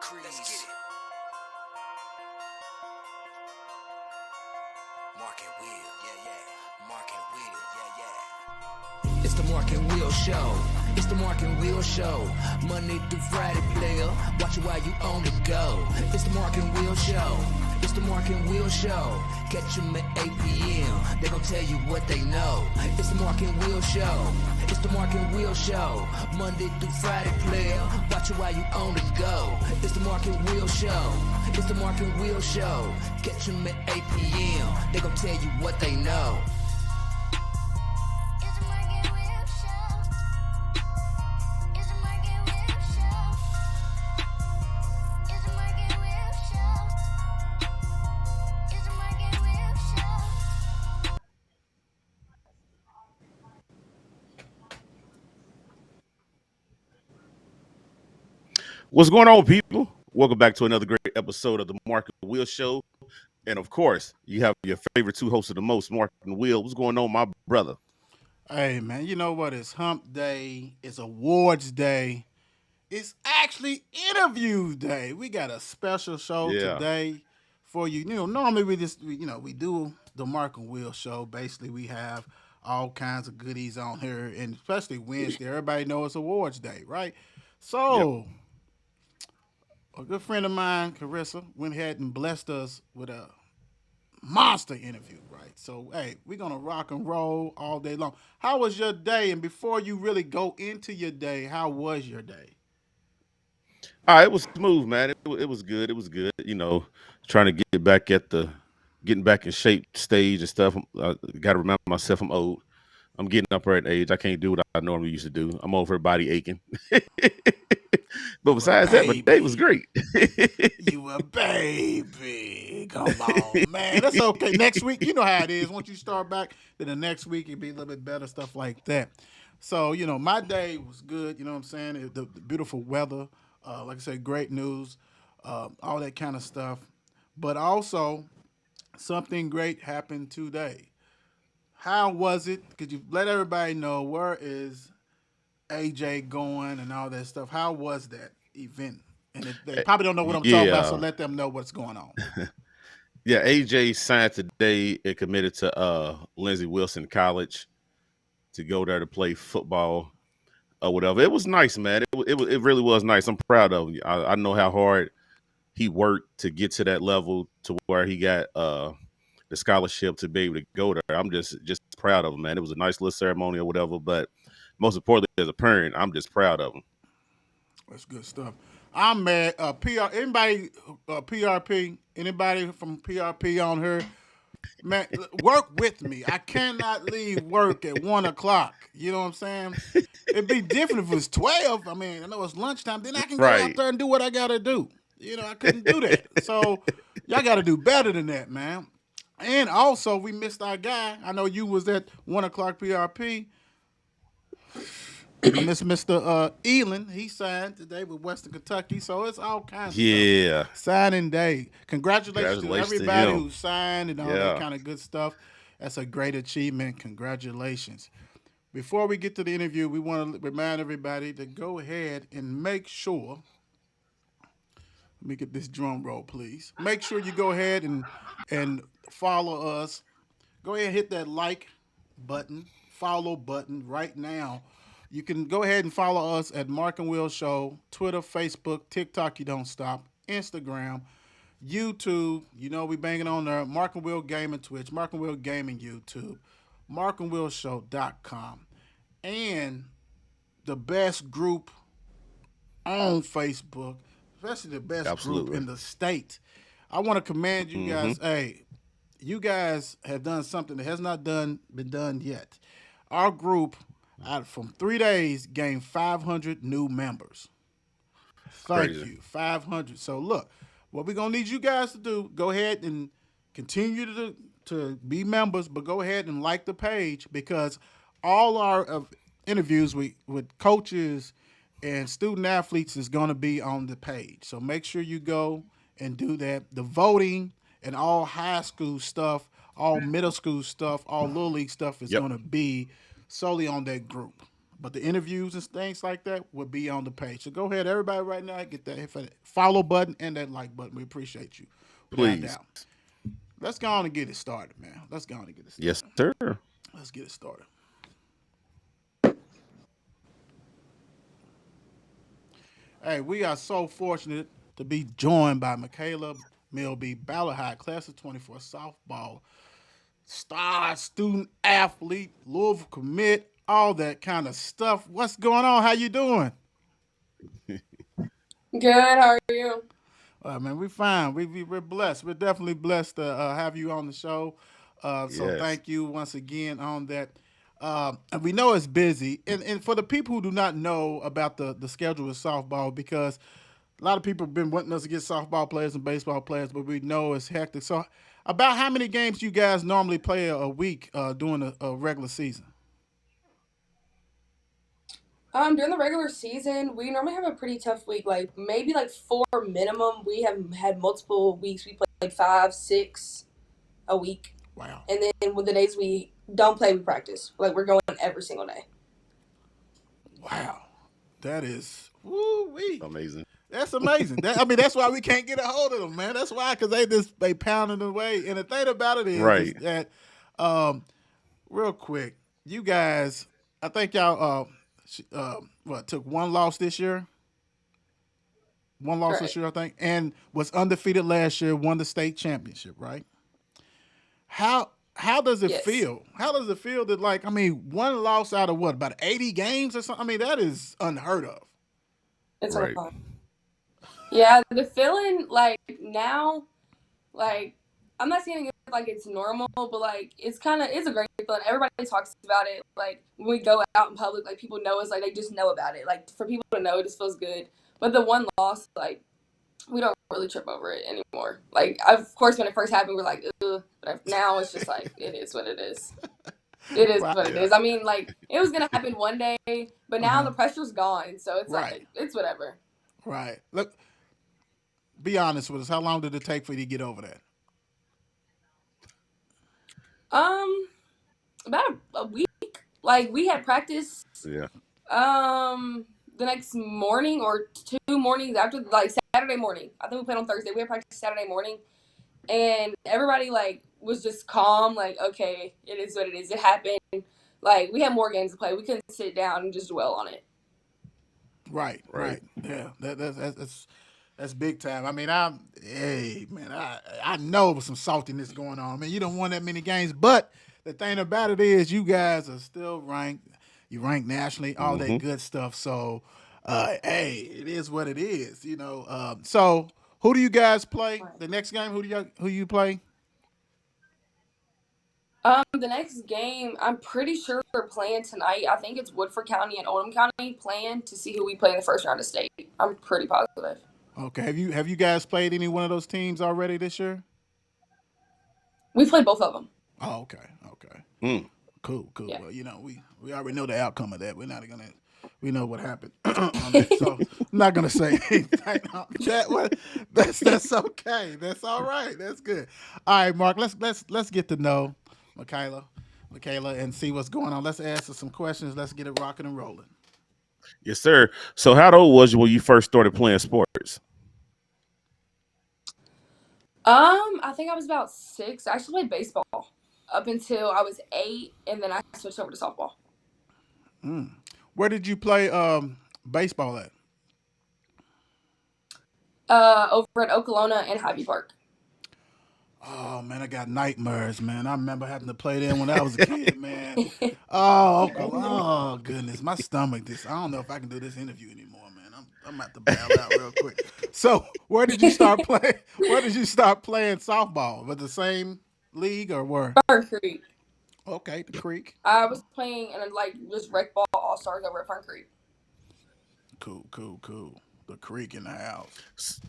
Crease. Let's get it. Mark and Will, yeah. Mark and Will, yeah. It's the Mark and Will Show. It's the Mark and Will Show. Monday through Friday, player. Watch it while you on the go. It's the Mark and Will Show. It's the Mark and Will Show. Catch them at 8 p.m. They gon' tell you what they know. It's the Mark and Will Show. It's the Mark and Will Show. Monday through Friday, player. Watch it while you on the go. It's the Mark and Will Show. It's the Mark and Will Show. Catch them at 8 p.m. They gon' tell you what they know. What's going on, people? Welcome back to another great episode of the Mark and Will Show. And of course, you have your favorite two hosts of the most, Mark and Will. What's going on, my brother? Hey, man, you know what? It's hump day. It's awards day. It's actually interview day. We got a special show Yeah. today for you. You know, normally we do the Mark and Will show. Basically, we have all kinds of goodies on here, and especially Wednesday. Everybody knows it's awards day, right? So, a good friend of mine, Carissa, went ahead and blessed us with a monster interview, right? So, hey, we're gonna rock and roll all day long. How was your day? And before you really go into your day, how was your day? All right, it was smooth, man. It was good. It was good. You know, trying to get back at the getting back in shape stage and stuff. I got to remind myself I'm old. I'm getting up at age. I can't do what I normally used to do. I'm over body aching. But You a besides that, my day was baby. great. You a baby. Come on, man. That's okay. Next week, you know how it is. Once you start back, then the next week it'll be a little bit better, stuff like that. So, my day was good. You know what I'm saying? The beautiful weather. Like I said, great news. All that kind of stuff. But also, something great happened today. How was it? Could you let everybody know where is AJ going and all that stuff? How was that event? And they probably don't know what I'm talking about, so Yeah. let them know what's going on. Yeah, AJ signed today and committed to Lindsey Wilson College to go there to play football or whatever. It was nice, man. It really was nice. I'm proud of him. I know how hard he worked to get to that level to where he got the scholarship to be able to go there. I'm just proud of him, man. It was a nice little ceremony or whatever, but most importantly, as a parent, I'm just proud of him. That's good stuff. I'm mad. PR. Anybody? PRP. Anybody from PRP on here? Man, work with me. I cannot leave work at 1 o'clock. You know what I'm saying? It'd be different if it was 12. I mean, I know it's lunchtime. Then I can go out Right. there and do what I gotta do. I couldn't do that. So y'all gotta do better than that, man. And also, we missed our guy. I know you was at 1 o'clock PRP. We missed Mr. Elin. He signed today with Western Kentucky. So it's all kinds of stuff. Yeah. Signing day. Congratulations to Congratulations to everybody him. who signed and all that Yeah. kind of good stuff. That's a great achievement. Congratulations. Before we get to the interview, we want to remind everybody to go ahead and make sure. Let me get this drum roll, please. Make sure you go ahead and follow us. Go ahead and hit that like button, follow button right now. You can go ahead and follow us at Mark and Will Show, Twitter, Facebook, TikTok, you don't stop, Instagram, YouTube. We banging on there. Mark and Will Gaming Twitch, Mark and Will Gaming YouTube, markandwillshow.com. And the best group on Facebook, especially the best group Absolutely. in the state. I want to commend you Mm-hmm. guys. Hey, you guys have done something that has not been done yet. Our group, out from 3 days, gained 500 new members. Thank Crazy. you, 500. So look, what we're gonna need you guys to do, go ahead and continue to be members, but go ahead and like the page because all our interviews with coaches and student athletes is gonna be on the page. So make sure you go and do that. The voting and all high school stuff, all middle school stuff, all little league stuff is Yep. gonna be solely on that group. But the interviews and things like that will be on the page. So go ahead, everybody, right now, get that follow button and that like button. We appreciate you, without a Please. doubt. Let's go on and get it started, man. Let's go on and get it Yes, started. sir. Let's get it started. Hey, we are so fortunate to be joined by Mikayla Milby, Ballard High, class of 24 softball, star student athlete, Louisville commit, all that kind of stuff. What's going on? How you doing? Good. How are you? Man, we fine. We're blessed. We're definitely blessed to have you on the show. So Yes. thank you once again on that. And we know it's busy. And for the people who do not know about the schedule of softball, because a lot of people have been wanting us to get softball players and baseball players, but we know it's hectic. So about how many games you guys normally play a week during a regular season? During the regular season, we normally have a pretty tough week. Like maybe like four minimum. We have had multiple weeks. We play like five, six a week, Wow. and then with the days we don't play, we practice. Like we're going every single day. Wow. That is woo wee. Amazing. That's amazing. I mean, that's why we can't get a hold of them, man. That's why, because they pounding away. And the thing about it is Right. that, um, real quick, you guys, I think y'all, took one loss this year, one loss this Correct. year, I think, and was undefeated last year, won the state championship, right? How does it Yes, feel? How does it feel that, like, I mean, one loss out of what, about 80 games or something? I mean, that is unheard of. it's a Right. lot. Yeah, the feeling like now, like I'm not saying it like it's normal, but like it's a great feeling. Everybody talks about it. Like when we go out in public, like people know us. Like they just know about it. Like for people to know, it just feels good. But the one loss, like we don't really trip over it anymore. Like of course, when it first happened, we're like, ugh. But now it's just like it is what it is. It is Right. what it Yeah. is. I mean, like it was gonna happen one day, but now Uh-huh. the pressure's gone. So it's Right. like it's whatever. Right. Look, be honest with us. How long did it take for you to get over that? Um, about a week. Like we had practice Yeah. the next morning or 2 mornings after, like Saturday morning. I think we played on Thursday. We had practice Saturday morning, and everybody like was just calm. Like okay, it is what it is. It happened. Like we had more games to play. We couldn't sit down and just dwell on it. Right. Right. Right. Yeah. That's big time. I mean, hey man, I know some saltiness going on. I mean, you don't won that many games, but the thing about it is, you guys are still ranked. You rank nationally, all that Hmm. good stuff. So, hey, it is what it is. So who do you guys play Right. the next game? Who you play? The next game, I'm pretty sure we're playing tonight. I think it's Woodford County and Oldham County playing to see who we play in the first round of state. I'm pretty positive. Okay. Have you guys played any one of those teams already this year? We played both of them. Oh, okay. Okay. Mm. Cool, cool. Yeah. Well, we already know the outcome of that. We know what happened on that. So I'm not gonna say anything on that one. That's okay. That's all right. That's good. All right, Mark. Let's get to know Mikayla, and see what's going on. Let's answer some questions. Let's get it rocking and rolling. Yes, sir. So, how old was you when you first started playing sports? I think I was about 6. I actually played baseball up until I was 8, and then I switched over to softball. Where did you play baseball at? Over at Okolona and Hyvee Park. Oh man, I got nightmares, man. I remember having to play there when I was a kid, man. Oh, okay. Oh goodness, my stomach. I don't know if I can do this interview anymore, man. I'm about to bail out real quick. So, where did you start playing? Where did you start playing softball? Was the same league or where? Fern Creek. Okay, the Creek. I was playing in like just rec ball all stars over at Fern Creek. Cool, cool, cool. The Creek in the house. S-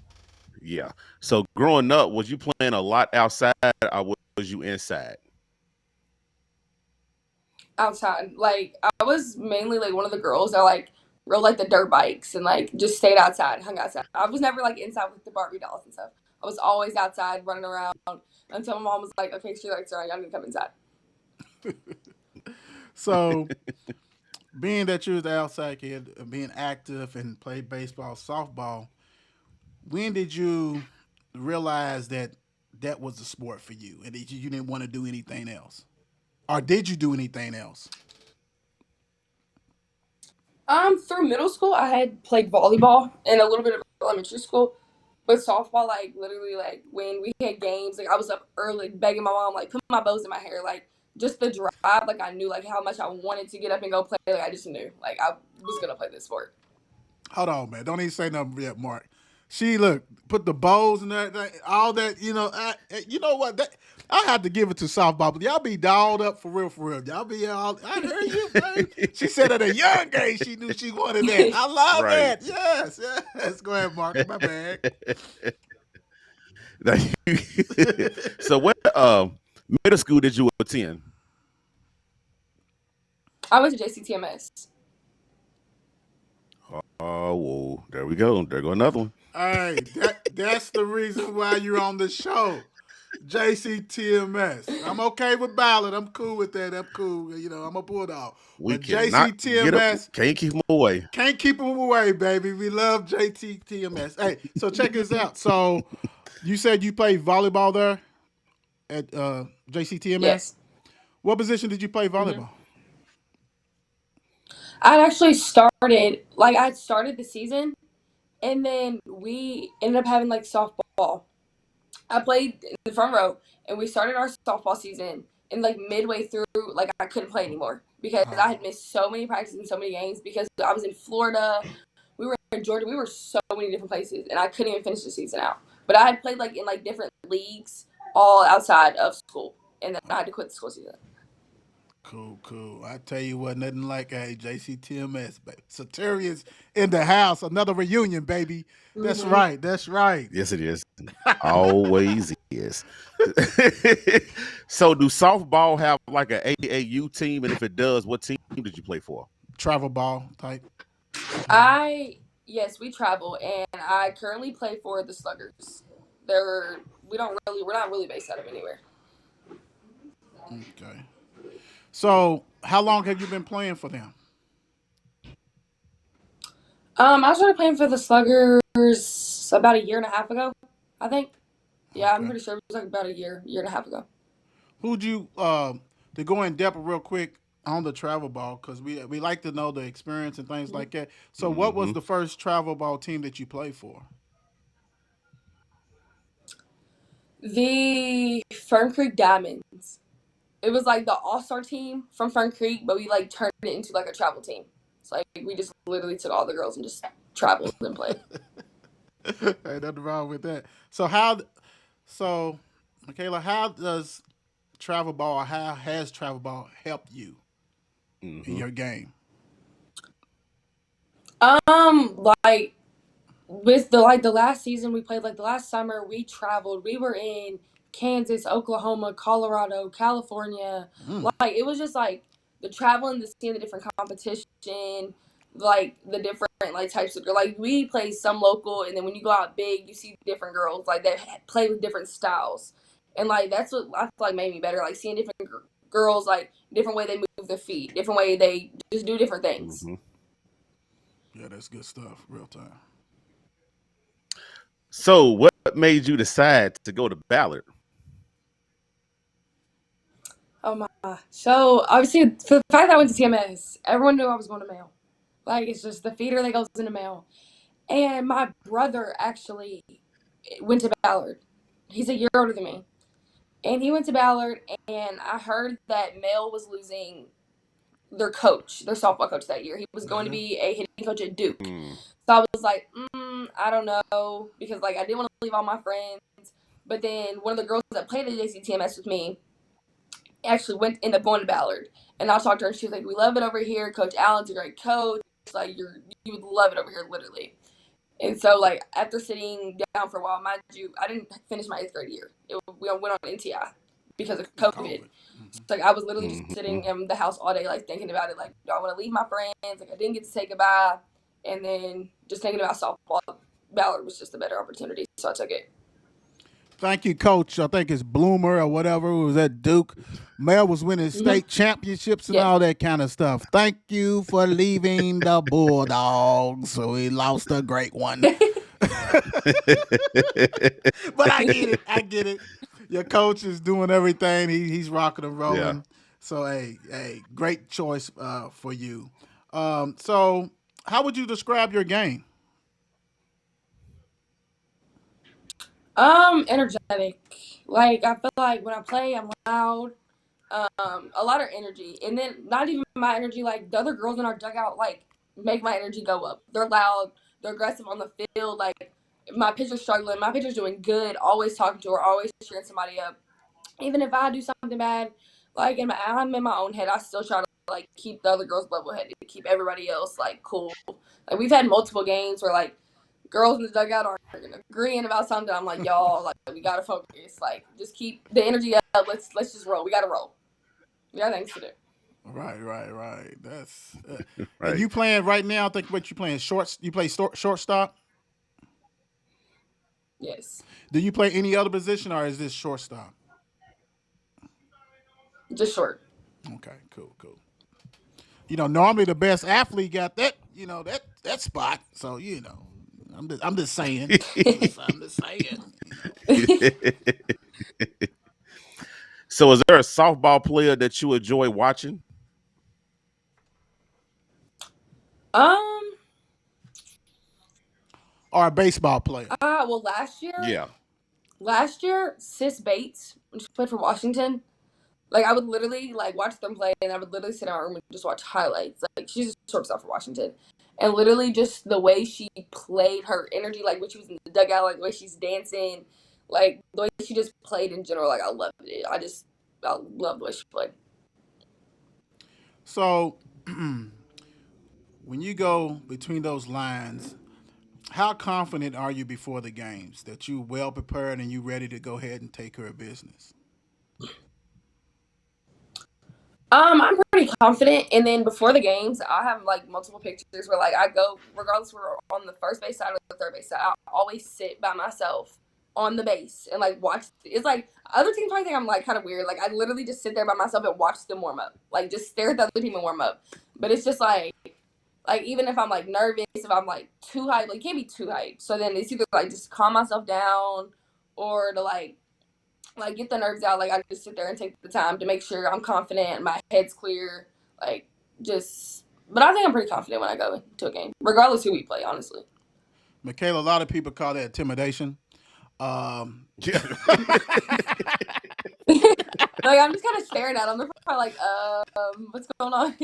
Yeah. So, growing up, was you playing a lot outside or was you inside? Outside. Like I was mainly like one of the girls that like rode like the dirt bikes and like just stayed outside, hung outside. I was never like inside with the Barbie dolls and stuff. I was always outside running around until my mom was like, "Okay, she likes her. I need to come inside." So, being that you was the outside kid, being active and played baseball, softball, when did you realize that that was a sport for you and that you didn't want to do anything else? Or did you do anything else? Through middle school, I had played volleyball and a little bit of elementary school. But softball, like literally, like when we had games, like I was up early begging my mom, like put my bows in my hair, like just the drive, like I knew like how much I wanted to get up and go play. Like I just knew, like I was gonna play this sport. Hold on, man. Don't even say nothing yet, Mark. She look put the bows and that all that. You know what? I had to give it to softball, but y'all be dolled up for real, for real. Y'all be all. I heard you, man. She said at a young age she knew she wanted that. I love Right. that. Yes, yes. Go ahead, Mark. My bad. So what middle school did you attend? I went to JCTMS. Oh, whoa, there we go. There go another one. Hey, that's the reason why you're on the show. JCTMS. I'm okay with Ballard. I'm cool with that. I'm cool. I'm a bulldog. We But cannot get up. JCTMS Can't keep them away. can't keep them away, baby. We love JCTMS. Hey, so check this out. So you said you played volleyball there at JCTMS. Yes. What position did you play hmm volleyball? I'd actually started, like I started the season, and then we ended up having like softball. I played in the front row, and we started our softball season. And like midway through, like I couldn't play anymore because I had Oh, missed so many practices and so many games because I was in Florida, we were in Georgia, we were so many different places, and I couldn't even finish the season out. But I had played like in like different leagues all outside of school, and then I had to quit the school season. cool, cool. I tell you what, nothing like a JCTMS, baby. Satirians in the house. Another reunion, baby. That's hmm right. That's right. Yes, it is. Always is. So, do softball have like a AAU team? And if it does, what team did you play for? Travel ball type. I yes, we travel, and I currently play for the Sluggers. They're we're not really based out of anywhere. Okay. So, how long have you been playing for them? I started playing for the Sluggers about a year and a half ago, I think. Yeah, I'm Okay. pretty sure it was like about a year and a half ago. Who'd you to go in depth real quick on the travel ball because we like to know the experience and things like that. So, what was Hmm. the first travel ball team that you played for? The Fern Creek Diamonds. It was like the all star team from Fern Creek, but we like turned it into like a travel team. It's like we just literally took all the girls and just traveled and played. Ain't nothing wrong with that. So Michaela, how does travel ball? How has travel ball helped you in Hmm. your game? Like with the last season we played, like the last summer we traveled. We were in Kansas, Oklahoma, Colorado, California. Mm, Like it was just like the traveling, the seeing the different competition, like the different like types of girl. Like we play some local, and then when you go out big, you see different girls like that play with different styles, and like that's what I feel like made me better. Like seeing different girls, like different way they move their feet, different way they just do different things. Hmm. yeah, that's good stuff. Real time. So, what made you decide to go to Ballard? Oh my! So obviously, for the fact that I went to TMS, everyone knew I was going to mail. Like it's just the feeder that goes into mail. And my brother actually went to Ballard. He's a year older than me, and he went to Ballard. And I heard that Mail was losing their coach, their softball coach that year. He was going to Yeah. be a hitting coach at Duke. Mm. So I was like, I don't know, because like I didn't want to leave all my friends. But then one of the girls that played at JCTMS with me actually went end up going to Ballard, and I talked to her, and she was like, "We love it over here. Coach Allen's a great coach. Like you would love it over here, literally." And so, like after sitting down for a while, mind you, I didn't finish my eighth grade year. We went on NTI because of COVID. COVID. So like I was literally just Hmm. sitting in the house all day, like thinking about it. Like, do I want to leave my friends? Like I didn't get to say goodbye, and then just thinking about softball. Ballard was just a better opportunity, so I took it. Thank you, Coach. I think it's Bloomer or whatever who was at Duke. Mel was winning state championships and Yeah. all that kind of stuff. Thank you for leaving the Bulldogs. So we lost a great one. But I get it. I get it. Your coach is doing everything. He's rocking and Yeah. rolling. So hey, great choice for you. So how would you describe your game? Energetic. Like I feel like when I play, I'm loud. A lot of energy, and then not even my energy. Like the other girls in our dugout, like make my energy go up. They're loud. They're aggressive on the field. Like my pitcher's struggling. My pitcher's doing good. Always talking to her. Always cheering somebody up. Even if I do something bad, like I'm in my own head, I still try to like keep the other girls level headed, to keep everybody else like cool. Like we've had multiple games where like girls in the dugout are agreeing about something. I'm like, y'all, like we gotta focus. Like just keep the energy up. Let's just roll. We gotta roll. We got things to do. Right. That's and Right. you playing right now. I think what you playing shorts. You play shortstop. Yes. Do you play any other position or is this shortstop? Just short. Okay, cool. Normally the best athlete got that. That spot. So I'm just saying. I'm just saying. So, is there a softball player that you enjoy watching? um. Or a baseball player. Well, Yeah. last year, Sis Bates, when she played for Washington, like I would literally like watch them play, and I would literally sit in our room and just watch highlights. Like she's a shortstop for Washington, and literally just the way she played, her energy, like when she was in the dugout, like the way she's dancing, like the way she just played in general. Like I loved it. I love the way she played. So when you go between those lines, how confident are you before the games that you well prepared and you ready to go ahead and take care of business? I'm pretty confident, and then before the games, I have like multiple pictures where like I go, regardless we're on the first base side or the third base side, I always sit by myself on the base and like watch. It's like other teams probably think I'm like kind of weird. Like I literally just sit there by myself and watch them warm up, like just stare at the other team and warm up. But it's just like even if I'm like nervous, if I'm like too hyped, like you can't be too hyped. So then it's either like just calm myself down or to like get the nerves out. Like I just sit there and take the time to make sure I'm confident, my head's clear, like just. But I think I'm pretty confident when I go to a game, regardless who we play. Honestly, Mikayla, a lot of people call that intimidation. Yeah. like I'm just kind of staring at them. They're probably like, what's going on?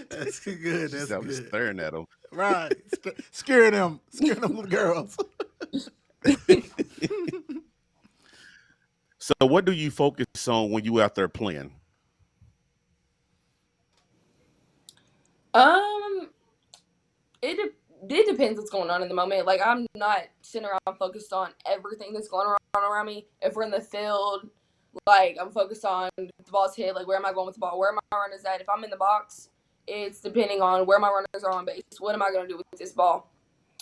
That's good. She That's said, I'm just good. staring at him. Right. Scaring them little girls. So, what do you focus on when you out there playing? um, it depends what's going on in the moment. Like I'm not sitting around focused on everything that's going on around me. If we're in the field, like I'm focused on the ball's hit. Like where am I going with the ball? Where are my runners at? If I'm in the box, it's depending on where my runners are on base. What am I going to do with this ball?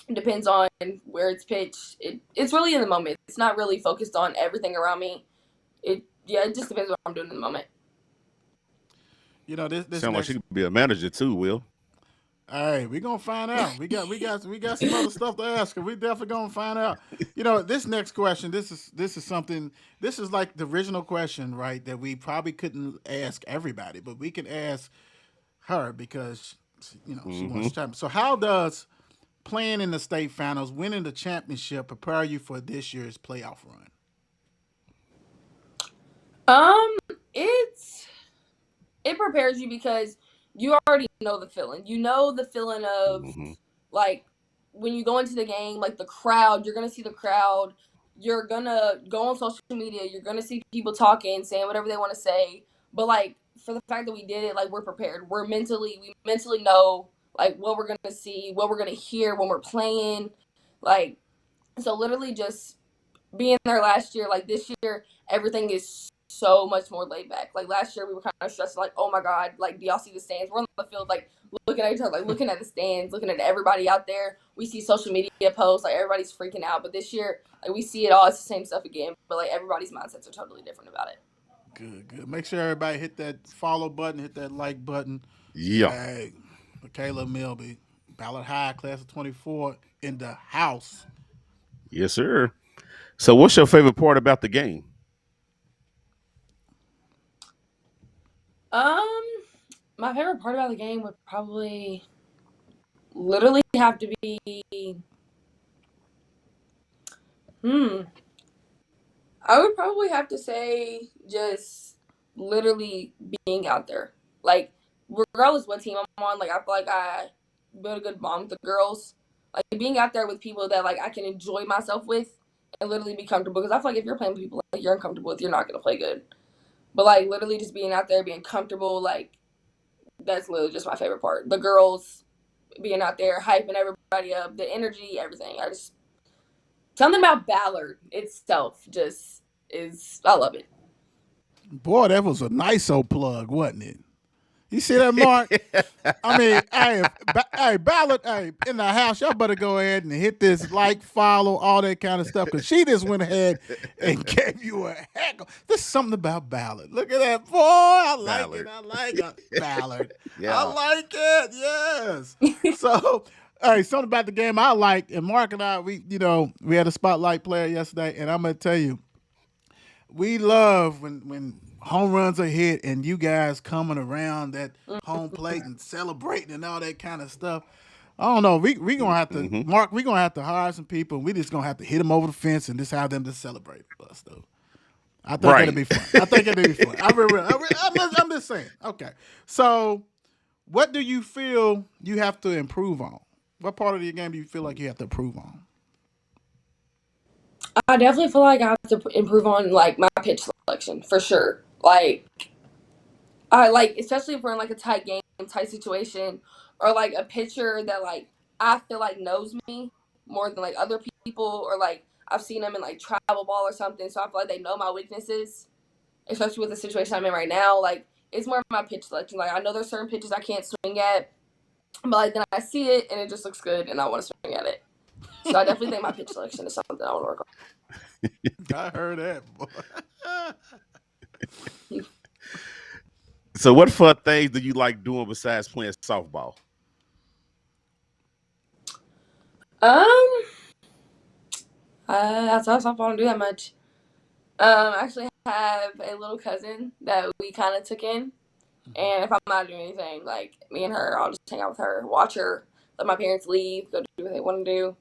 It depends on where it's pitched. It's really in the moment. It's not really focused on everything around me. It just depends what I'm doing in the moment. This Sound like she next. could be a manager too, Will. Hey, we gonna find out. We got some other stuff to ask her. We definitely gonna find out. This next question. This is something. This is like the original question, right? That we probably couldn't ask everybody, but we can ask her because she Mm-hmm. wants to champion. So how does playing in the state finals, winning the championship, prepare you for this year's playoff run? Um, it's it prepares you because you already know the feeling. You know the feeling of Mm-hmm. like when you go into the game, like the crowd, you're gonna see the crowd. You're gonna go on social media. You're gonna see people talking, saying whatever they want to say. But like for the fact that we did it, like we're prepared. We mentally know like what we're gonna see, what we're gonna hear when we're playing. Like so, literally just being there last year, like this year, everything is so much more laid back. Like last year, we were kind of stressed, like, oh my god, like, do y'all see the stands? We're on the field, like, looking at each other, like, looking at the stands, looking at everybody out there. We see social media posts, like, everybody's freaking out. But this year, like, we see it all. It's the same stuff again, but like everybody's mindsets are totally different about it. Good. Make sure everybody hit that follow button, hit that like button. Yeah. Hey, Mikayla Milby, Ballard High, class of 24, in the house. Yes, sir. So, what's your favorite part about the game? My favorite part about the game would probably literally have to be, I would probably have to say just literally being out there. Like, regardless what team I'm on, like, I feel like I build a good bond with the girls. Like, being out there with people that, like, I can enjoy myself with and literally be comfortable. Because I feel like if you're playing with people like you're uncomfortable with, you're not going to play good. But, like, literally just being out there, being comfortable, like, that's literally just my favorite part. The girls being out there, hyping everybody up, the energy, everything. Something about Ballard itself just I love it. Boy, that was a nice old plug, wasn't it? You see that, Mark? I mean, hey, Ballard, hey, in the house, y'all better go ahead and hit this like, follow, all that kind of stuff, because she just went ahead and gave you a heckle. There's something about Ballard. Look at that, boy. I like it. Ballard. Yeah. I like it. Yes. So, hey, something about the game I like, and Mark and I, we had a spotlight player yesterday, and I'm gonna tell you, we love when home runs are hit and you guys coming around that home plate and celebrating and all that kind of stuff. I don't know. We gonna have to Mark. We gonna have to hire some people. We just gonna have to hit them over the fence and just have them to celebrate with us, though. I think it'll be fun. I'm just saying. Okay. So, what do you feel you have to improve on? What part of the game do you feel like you have to improve on? I definitely feel like I have to improve on like my pitch selection for sure. Like I like, especially if we're in like a tight game, tight situation, or like a pitcher that like I feel like knows me more than like other people, or like I've seen them in like travel ball or something, so I feel like they know my weaknesses. Especially with the situation I'm in right now, like it's more of my pitch selection. Like I know there's certain pitches I can't swing at, but like then I see it and it just looks good and I want to swing at it. So I definitely think my pitch selection is something I want to work on. I heard that, boy. So, what fun things do you like doing besides playing softball? Outside of softball, I don't do that much. I actually have a little cousin that we kind of took in, and if I'm not doing anything, like me and her, I'll just hang out with her, watch her, let my parents leave, go do what they want to do.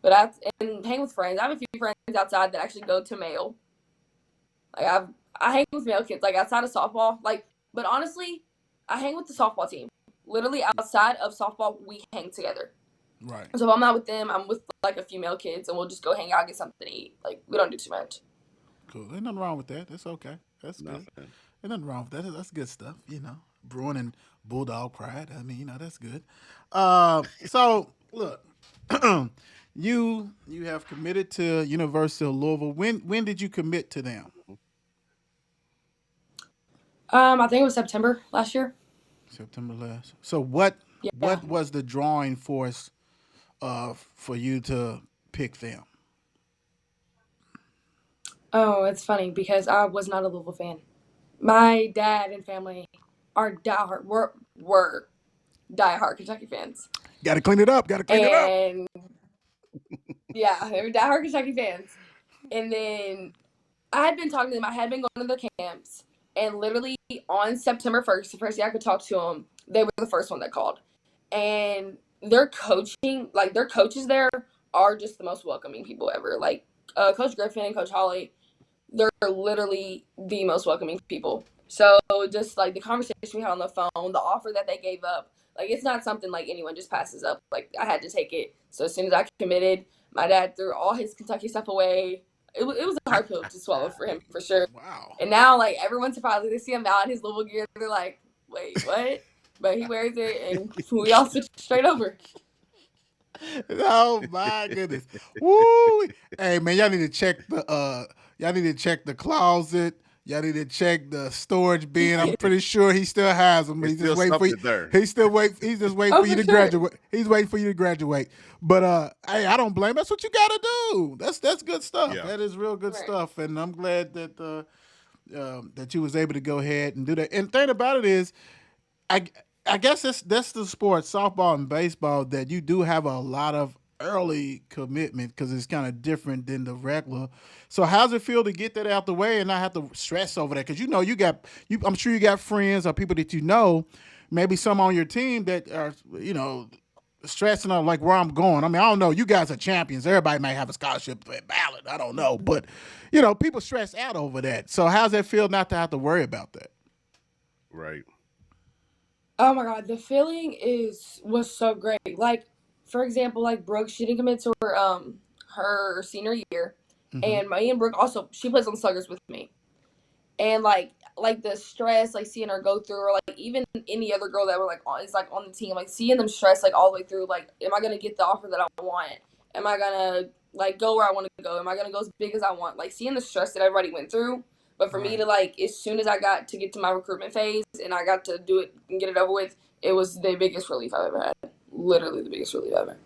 But and hang with friends. I have a few friends outside that actually go to Mail. Like I hang with male kids, like outside of softball. Like, but honestly, I hang with the softball team. Literally outside of softball, we hang together. Right. So if I'm not with them, I'm with like a few male kids, and we'll just go hang out, get something to eat. Like we don't do too much. Cool. Ain't nothing wrong with that. That's okay. That's good. Ain't nothing wrong with that. That's good stuff. Bruin and Bulldog pride. I mean, that's good. So look, you have committed to University of Louisville. When did you commit to them? I think it was September last year. September last. So what Yeah. was the drawing force for you to pick them? Oh, it's funny because I was not a Louisville fan. My dad and family are were diehard Kentucky fans. Got to clean it up. And yeah, they were diehard Kentucky fans. And then I had been talking to them. I had been going to their camps, and literally on September 1st, the first day I could talk to them, they were the first one that called. And their coaches there are just the most welcoming people ever. Like Coach Griffin and Coach Holly, they're literally the most welcoming people. So just like the conversation we had on the phone, the offer that they gave up, like it's not something like anyone just passes up. Like I had to take it. So as soon as I committed, my dad threw all his Kentucky stuff away. It was a hard pill to swallow for him, for sure. Wow. And now, like, everyone's surprised. Like, they see him out in his Louisville gear. They're like, wait, what? But he wears it, and we all switch straight over. Oh, my goodness. Woo! Hey, man, y'all need to check the closet. Y'all need to check the storage bin. I'm pretty sure he still has them. It's He's just still waiting for you. something there. He's just waiting Oh, for you for to sure. graduate. He's waiting for you to graduate. But hey, I don't blame. That's what you got to do. That's good stuff. Yeah. That is real good Right. stuff. And I'm glad that you was able to go ahead and do that. And the thing about it is, I I guess that's the sport, softball and baseball, that you do have a lot of early commitment because it's kind of different than the regular. So how's it feel to get that out the way and not have to stress over that? Because I'm sure you got friends or people that you know, maybe some on your team that are stressing out like where I'm going. I mean, I don't know. You guys are champions. Everybody might have a scholarship ballot. I don't know, but people stress out over that. So how's that feel not to have to worry about that? Right. Oh my god, the feeling was so great. Like, for example, like Brooke, she didn't commit to her senior year, Mm-hmm. and me and Brooke also she plays on the Sluggers with me, and like the stress, like seeing her go through, or like even any other girl that were like on the team, like seeing them stress like all the way through. Like, am I gonna get the offer that I want? Am I gonna like go where I want to go? Am I gonna go as big as I want? Like seeing the stress that everybody went through. But for me Right. to like, as soon as I got to get to my recruitment phase and I got to do it and get it over with, it was the biggest relief I've ever had. Literally the biggest relief ever.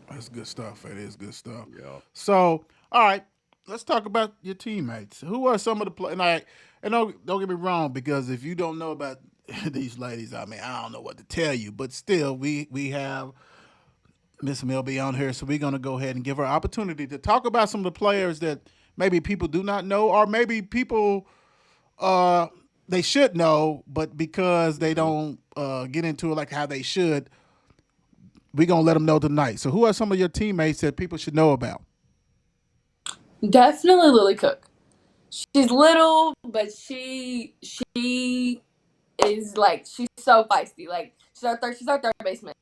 That's good stuff. It is good stuff. Yeah. So, all right, let's talk about your teammates. Who are some of the players? And don't get me wrong, because if you don't know about these ladies, I mean, I don't know what to tell you. But still, we have Miss Milby on here, so we're gonna go ahead and give her an opportunity to talk about some of the players that maybe people do not know, or maybe people uh they should know, but because they don't get into it like how they should, we're gonna let them know tonight. So, who are some of your teammates that people should know about? Definitely Lily Cook. She's little, but she is like she's so feisty. Like she's our third baseman.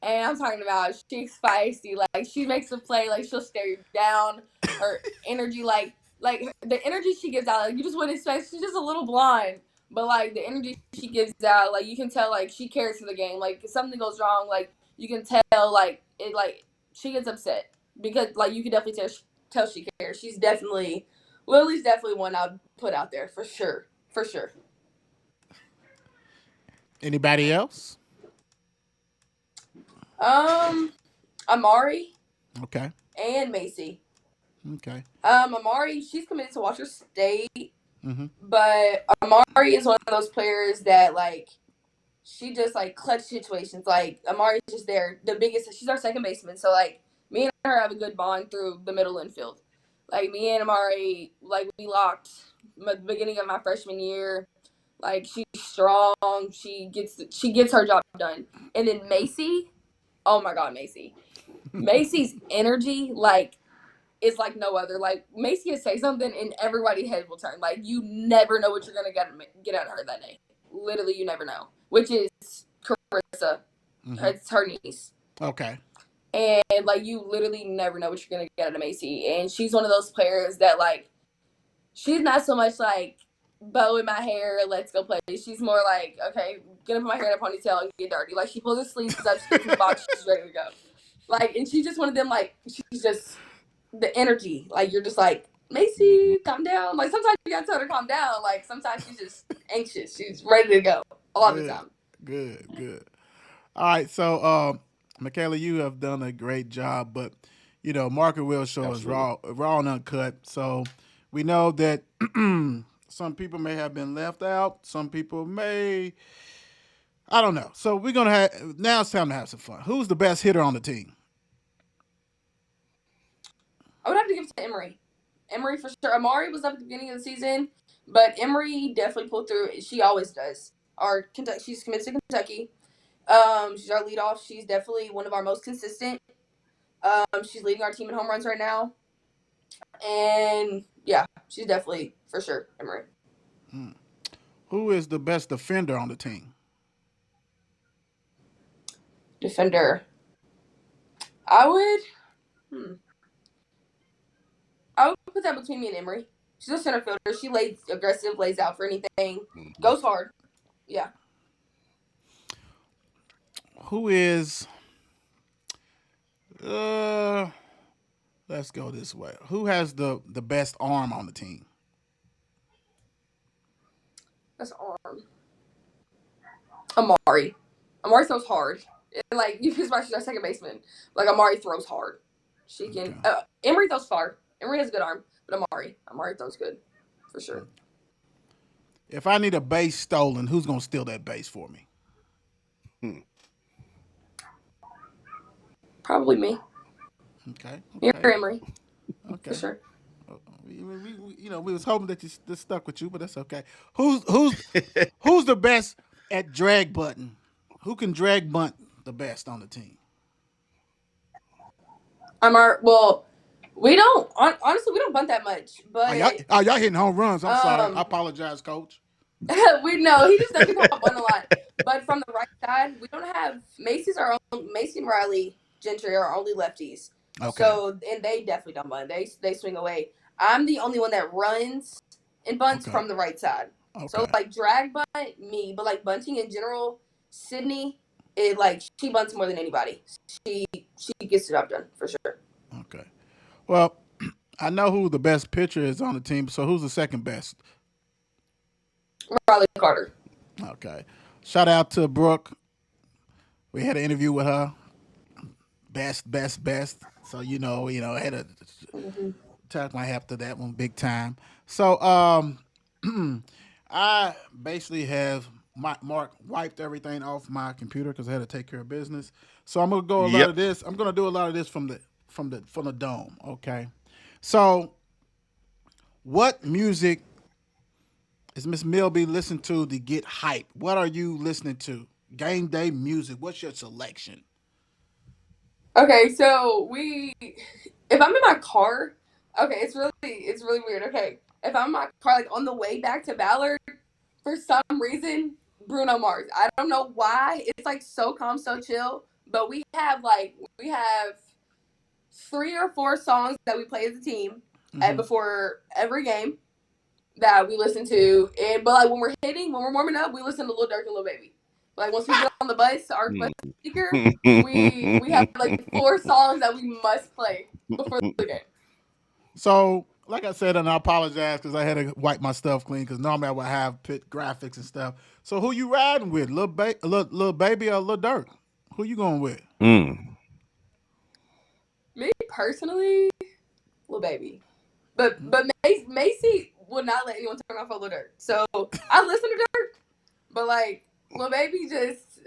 And I'm talking about she's feisty. Like she makes a play, like she'll stare you down. Her energy, like the energy she gives out, like you just wouldn't expect. She's just a little blonde, but like the energy she gives out, like you can tell, like she cares for the game. Like if something goes wrong, like you can tell, like she gets upset because like you can definitely tell she cares. Lily's definitely one I'd put out there for sure, for sure. Anybody else? Um, Amari Okay. and Macy. Okay. Amari, she's committed to Washington State, Mm-hmm. but Amari is one of those players that like she just like clutch situations. Like Amari's just there, the biggest. She's our second baseman, so like me and her have a good bond through the middle infield. Like me and Amari, like we locked at the beginning of my freshman year. Like she's strong. She gets her job done. And then Macy, oh my god, Macy's energy, like is like no other. Like Macy will say something and everybody's head will turn. Like you never know what you're gonna get out of her that day. Literally, you never know. Which is Carissa. Mm-hmm. It's her niece. Okay. And like you literally never know what you're gonna get out of Macy. And she's one of those players that like she's not so much like bow in my hair, let's go play. She's more like, okay, gonna put my hair in a ponytail and get dirty. Like she pulls her sleeves up, she gets in the box, she's ready to go. Like, and she's just one of them. Like she's just the energy. Like you're just like, Macy, calm down. Like sometimes you gotta tell her to calm down. Like sometimes she's just anxious. She's ready to go a lot of the Good. time. Good. Good. All right. So, Mikayla, you have done a great job, but Mark and Will show is Absolutely. raw and uncut. So we know that some people may have been left out. Some people may, I don't know. So we're gonna have now. It's time to have some fun. Who's the best hitter on the team? I would have to give it to Emery. Emery for sure. Amari was up at the beginning of the season, but Emery definitely pulled through. She always does. Our Kentucky, she's committed to Kentucky. She's our leadoff. She's definitely one of our most consistent. She's leading our team in home runs right now, and yeah, she's definitely for sure Emery. Who is the best defender on the team? Defender. I would. Hmm. I would put that between me and Emery. She's a center fielder. She lays aggressive, lays out for anything, Mhm. goes hard. Yeah. Who is uh let's go this way. Who has the best arm on the team? Amari. Amari throws hard. And, like, you can watch our second baseman. Like, Amari throws hard. She can. Okay. Emery throws far. Emery has a good arm, but Amari throws good for sure. If I need a base stolen, who's gonna steal that base for me? Probably me. Okay. Me or Emery Okay. for sure. We was hoping that this stuck with you, but that's okay. Who's the best at drag button? Who can drag bunt the best on the team? We don't honestly we don't bunt that much, but Y'all hitting home runs. I'm sorry. I apologize, coach. we know he just doesn't call bunt a lot. But from the right side, we don't have Macy and Riley Gentry are only lefties. Okay. So and they definitely don't bunt. They swing away. I'm the only one that runs and bunts from the right side. Okay. So like drag bunt, me, but like bunting in general, Sydney, she bunts more than anybody. She gets the job done for sure. Okay. Well, I know who the best pitcher is on the team. So who's the second best? Riley Carter. Okay. Shout out to Brooke. We had an interview with her. Best. So I had to talk my hat to that one big time. So I basically have Mark wiped everything off my computer because I had to take care of business. So I'm gonna go a lot of this. I'm gonna do a lot of this from the dome. Okay. So what music is Miss Milby listening to get hype? What are you listening to? Game day music. What's your selection? Okay, so if I'm in my car, okay, it's really weird. Okay, if I'm in my car, like on the way back to Ballard, for some reason, Bruno Mars. I don't know why. It's like so calm, so chill. But we have 3 or 4 songs that we play as a team and before every game that we listen to. But like when we're warming up, we listen to Lil Durk and Lil Baby. Like once we get on the bus, our bus speaker, we have like 4 songs that we must play before the game. So, like I said, and I apologize because I had to wipe my stuff clean because normally I would have pit graphics and stuff. So, who you riding with, Lil Baby or Lil Durk? Who you going with? Me personally, Lil Baby, but Macy would not let anyone turn off Lil Durk. So I listen to Durk, but like Lil Baby,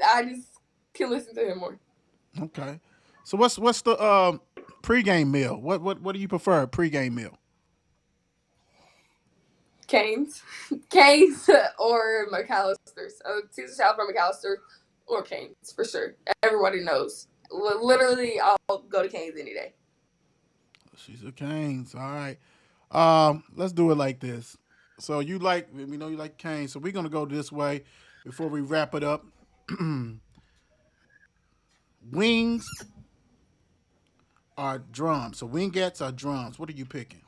I just can listen to him more. Okay. So what's the pregame meal? What do you prefer? Pregame meal? Canes or McAllister's. Caesar salad from McAllister or Canes for sure. Everybody knows. Literally, I'll go to Canes any day. She's a Canes. All right. Let's do it like this. So we know you like Canes. So we're gonna go this way before we wrap it up. Wings are drums. So wingettes are drums. What are you picking?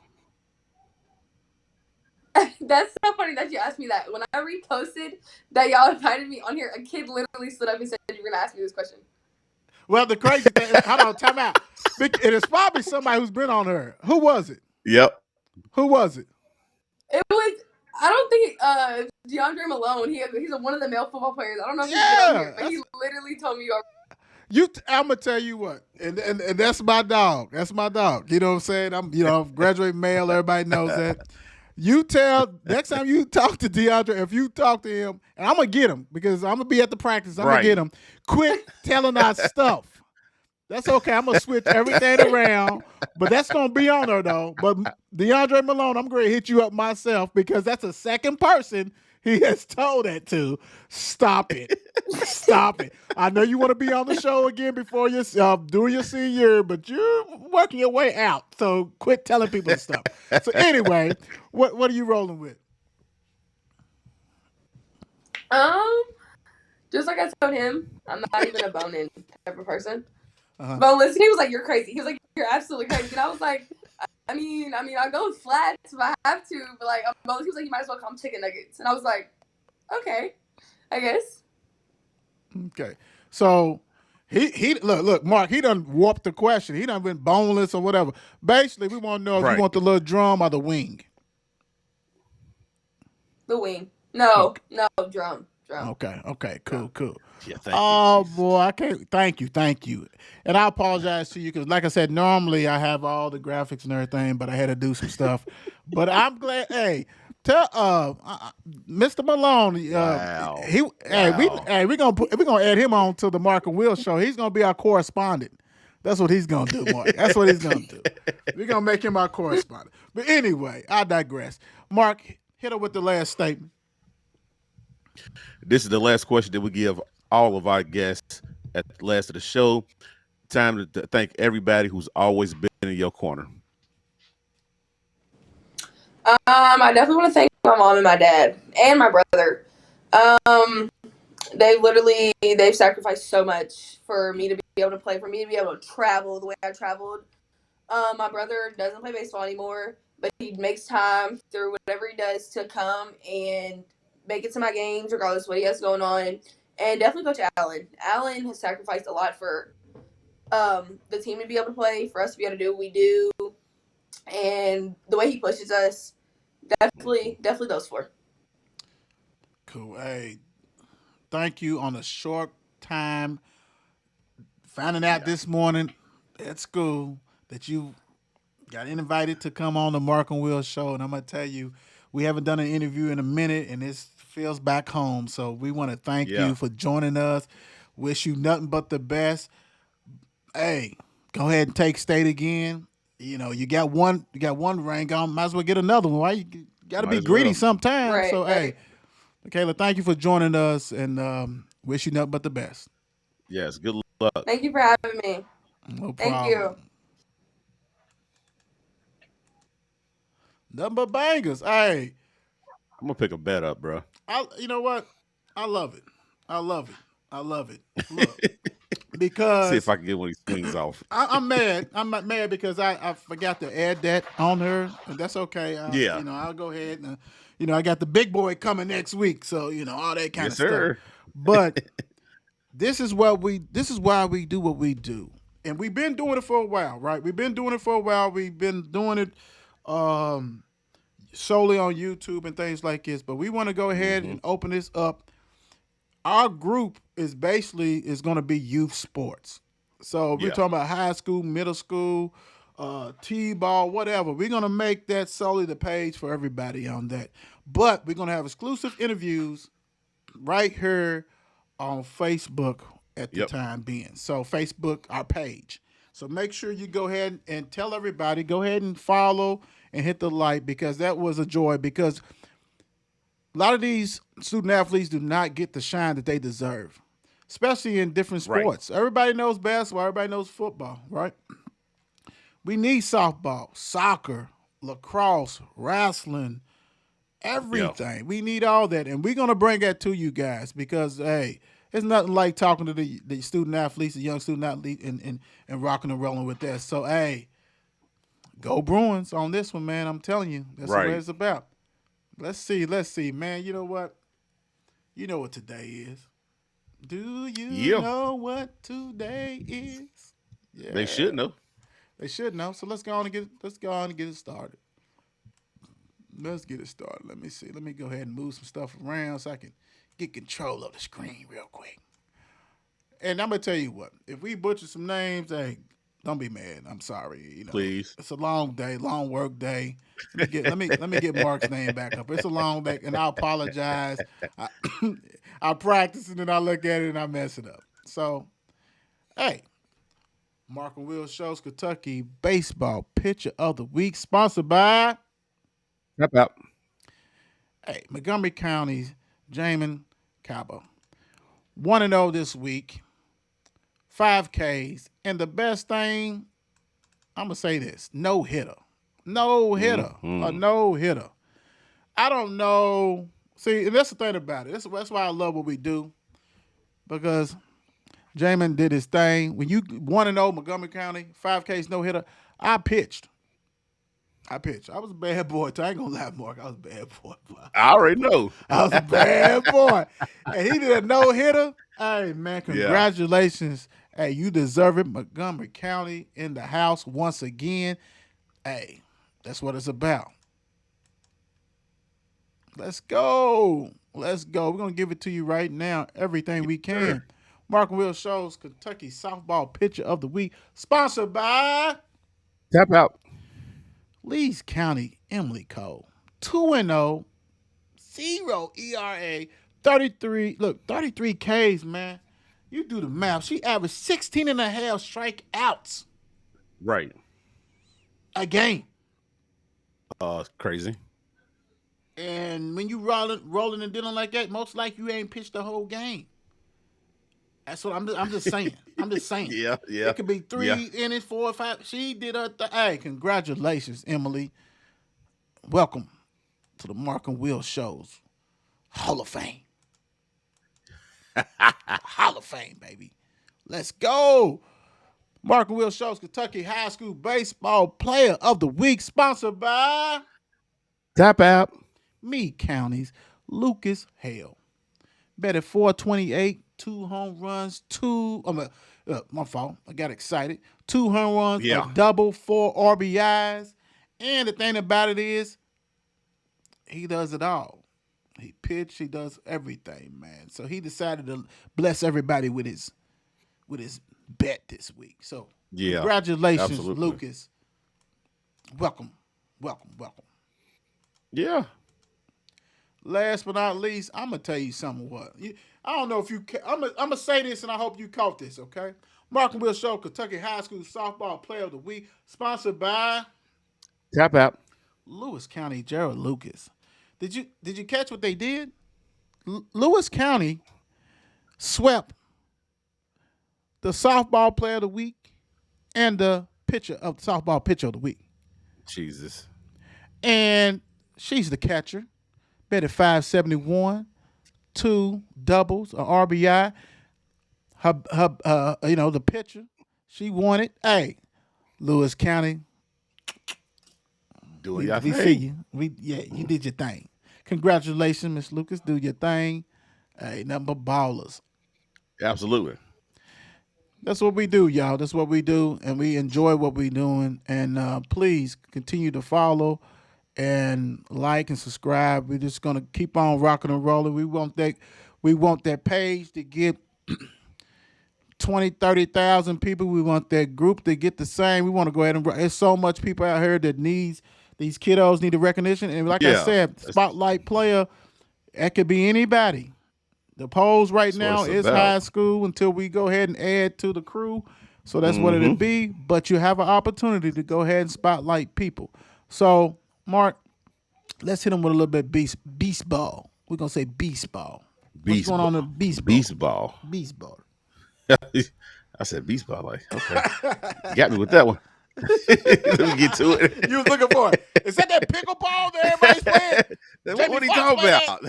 That's so funny that you asked me that. When I reposted that y'all invited me on here, a kid literally stood up and said, "You're gonna ask me this question." Well, the crazy thing, hold on, time out. It is probably somebody who's been on her. Who was it? Yep. Who was it? It was. I don't think DeAndre Malone. He's one of the male football players. I don't know if he's been on here, but he literally told me I'm gonna tell you what, and that's my dog. That's my dog. You know what I'm saying? I'm graduate male. Everybody knows that. You tell next time you talk to DeAndre, if you talk to him, and I'm gonna get him because I'm gonna be at the practice. I'm gonna get him. Quit telling our stuff. That's okay. I'm gonna switch everything around, but that's gonna be on her though. But DeAndre Malone, I'm gonna hit you up myself because that's the second person he has told that to. Stop it. Stop it. I know you want to be on the show again before you're doing your senior, but you're working your way out. So quit telling people stuff. So anyway, what are you rolling with? Just like I told him, I'm not even a bone-in type of person. But listen, he was like, "You're crazy." He was like, "You're absolutely crazy." And I was like, I mean, I'll go with flats if I have to, but like, he was like, "You might as well call them chicken nuggets." And I was like, "Okay, I guess." Okay, so he look, Mark, he done warped the question. He done been boneless or whatever. Basically, we want to know if you want the little drum or the wing. The wing. No, drum. Joe. Okay, cool. Yeah, thank you. Oh Jesus. boy, I can't. Thank you. And I apologize to you because, like I said, normally I have all the graphics and everything, but I had to do some stuff. But I'm glad. Hey, tell Mr. Malone. Wow. We Wow. gonna add him on to the Mark and Will show. He's gonna be our correspondent. That's what he's gonna do, Mark. That's what he's gonna do. We're gonna make him our correspondent. But anyway, I digress. Mark, hit her with the last statement. This is the last question that we give all of our guests at the last of the show. Time to thank everybody who's always been in your corner. I definitely want to thank my mom and my dad and my brother. Um, they've sacrificed so much for me to be able to play, for me to be able to travel the way I traveled. My brother doesn't play baseball anymore, but he makes time through whatever he does to come and make it to my games, regardless of what he has going on. And definitely Coach Allen. Allen has sacrificed a lot for the team to be able to play, for us to be able to do what we do, and the way he pushes us. Definitely those four. Cool. Hey, thank you on a short time. Finding out this morning at school that you got invited to come on the Mark and Will show, and I'm gonna tell you, we haven't done an interview in a minute, and this feels back home. So we want to thank you for joining us. Wish you nothing but the best. Hey, go ahead and take state again. You know, you got one ring on. Might as well get another one. Why you got to be Might as greedy well. sometimes? Right, So right. hey, Mikayla, thank you for joining us, and wish you nothing but the best. Yes, good luck. Thank you for having me. No Thank you. problem. Nothing but bangers. Hey, I'm gonna pick a bet up, bro. you know what? I love it. I love it. I love it. Look, See because if I can get one of these swings off. I'm mad. I'm not mad because I forgot to add that on her. And that's okay. Yeah. You know, I'll go ahead and I got the big boy coming next week, so all that kind Yes, of stuff. sir. But this is why we do what we do. And we've been doing it for a while, right? We've been doing it for a while. We've been doing it solely on YouTube and things like this. But we want to go ahead and open this up. Our group is going to be youth sports. So we're talking about high school, middle school, T-ball, whatever. We're going to make that solely the page for everybody on that. But we're going to have exclusive interviews right here on Facebook at the time being. So Facebook, our page. So make sure you go ahead and tell everybody, go ahead and follow and hit the like, because that was a joy, because a lot of these student athletes do not get the shine that they deserve, especially in different sports. Right. Everybody knows basketball. Everybody knows football, right? We need softball, soccer, lacrosse, wrestling, everything. Yeah. We need all that, and we're going to bring that to you guys because, hey, it's nothing like talking to the student athletes, the young student athletes, and rocking and rolling with that. So, hey, go Bruins on this one, man. I'm telling you. That's what it's about. Let's see, man. You know what? You know what today is. Do you know what today is? Yeah. They should know. They should know. So let's go on and get it started. Let's get it started. Let me see. Let me go ahead and move some stuff around so I can get control of the screen real quick. And I'm gonna tell you what. If we butcher some names, hey, don't be mad. I'm sorry. Please. It's a long day, long work day. Let me get Mark's name back up. It's a long day, and I apologize. I practice it, and I look at it, and I mess it up. So, hey, Mark and Will Show's Kentucky Baseball Pitcher of the Week, sponsored by Montgomery County's Jamin Cabo. 1-0 this week. 5 Ks. And the best thing, I'm going to say this, no hitter. No hitter. Mm-hmm. A no hitter. I don't know. See, and that's the thing about it. That's why I love what we do. Because Jamin did his thing. When you 1-0 Montgomery County, 5 Ks, no hitter, I pitched. I was a bad boy. I ain't going to lie, Mark. I was a bad boy. I already know. I was a bad boy. And he did a no-hitter. Hey, man, congratulations. Yeah. Hey, you deserve it. Montgomery County in the house once again. Hey, that's what it's about. Let's go. Let's go. We're gonna give it to you right now. Everything we Sure. can. Mark and Will shows Kentucky softball pitcher of the week, sponsored by Tap out. Lee's County Emily Cole. 2-0, 0 ERA, 33. Look, 33 Ks, man. You do the math. She averaged 16 and a half strikeouts Right. a game. Crazy. And when you rolling and dealing like that, most likely you ain't pitched the whole game. That's what I'm just saying. I'm just saying. Yeah, yeah, It could be yeah. 3 innings, 4 or 5. She did her thing. Hey, congratulations, Emily. Welcome to the Mark and Will Show's Hall of Fame. Hall of Fame, baby. Let's go. Mark and Will Show's Kentucky High School Baseball Player of the Week, sponsored by Tap out. Meade County's Lucas Hale. Batted 428, 2 home runs, my fault. I got excited. 2 home runs, Yeah. a double, 4 RBIs. And the thing about it is, he does it all. He pitched, he does everything, man. So he decided to bless everybody with his bet this week. So Yeah. congratulations, Absolutely. Lucas. Welcome. Yeah. Last but not least, I'm gonna tell you something. I don't know if you. I'm gonna say this, and I hope you caught this. Okay, Mark and Will Show, Kentucky High School Softball Player of the Week, sponsored by Tap out. Lewis County. Gerald Lucas. Did you catch what they did? Lewis County swept the softball player of the week and the softball pitcher of the week. Jesus. And she's the catcher. Bet at 571, 2 doubles, an RBI. The pitcher, she won it. Hey, Lewis County, Doing your we thing. see you. You did your thing. Congratulations, Miss Lucas. Do your thing. Hey, nothing but ballers. Absolutely. That's what we do, y'all. That's what we do, and we enjoy what we're doing. And please continue to follow and like and subscribe. We're just gonna keep on rocking and rolling. We want that page to get 20, 30,000 people. We want that group to get the same. We want to go ahead and there's so much people out here that these kiddos need the recognition. And like I Yeah. said, spotlight player, that could be anybody. The polls right That's what now it's is about. high school until we go ahead and add to the crew. So that's what it'll be. But you have an opportunity to go ahead and spotlight people. So, Mark, let's hit them with a little bit beast ball. We're going to say beast ball. What's going on in beast ball? Beast ball. Beast ball. I said beast ball. Like, okay. You got me with that one. Let me get to it. You was looking for it. Is that pickleball that everybody's playing? What are you Fox talking playing about?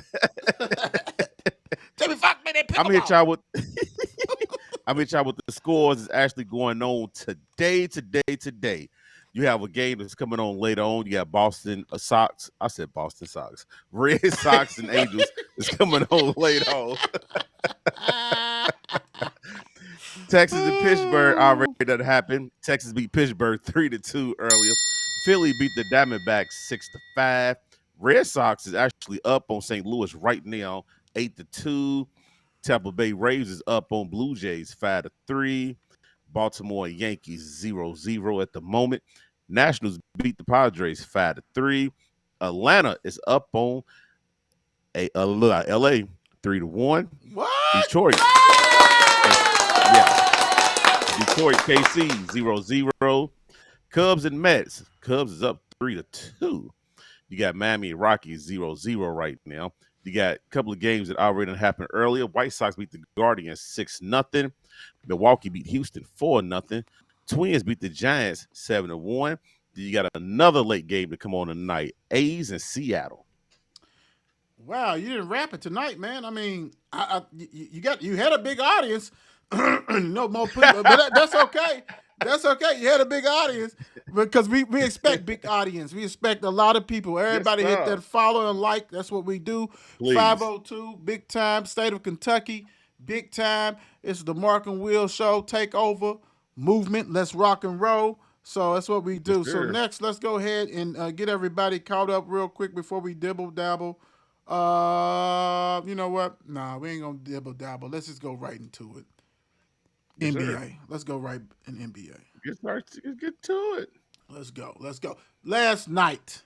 Jamie Foxx made that pickleball. I'm hit y'all with the scores is actually going on today. You have a game that's coming on later on. You got Boston Sox. I said Boston Sox. Red Sox and Angels is coming on later on. Texas and Pittsburgh already that happened. Texas beat Pittsburgh 3-2 earlier. Philly beat the Diamondbacks 6-5. Red Sox is actually up on St. Louis right now, 8-2. Tampa Bay Rays is up on Blue Jays 5-3. Baltimore Yankees 0-0 at the moment. Nationals beat the Padres 5-3. Atlanta is up on LA 3-1. What? Detroit. Yeah. Detroit KC 0-0. Cubs and Mets. Cubs is up 3-2. You got Miami and Rockies 0-0 right now. You got a couple of games that already happened earlier. White Sox beat the Guardians 6-0. Milwaukee beat Houston 4-0. Twins beat the Giants 7-1. Then you got another late game to come on tonight. A's and Seattle. Wow, you didn't rap it tonight, man. I mean, you had a big audience. No more people, but that's okay. That's okay. You had a big audience because we expect big audience. We expect a lot of people. Everybody hit that follow and like. That's what we do. Please. 502, big time, state of Kentucky, big time. It's the Mark and Will Show takeover movement. Let's rock and roll. So that's what we do. Sure. So next, let's go ahead and get everybody caught up real quick before we dibble dabble. You know what? Nah, we ain't gonna dibble dabble. Let's just go right into it. Yes, NBA. sir. Let's go right in NBA. Get to it. Let's go. Let's go. Last night,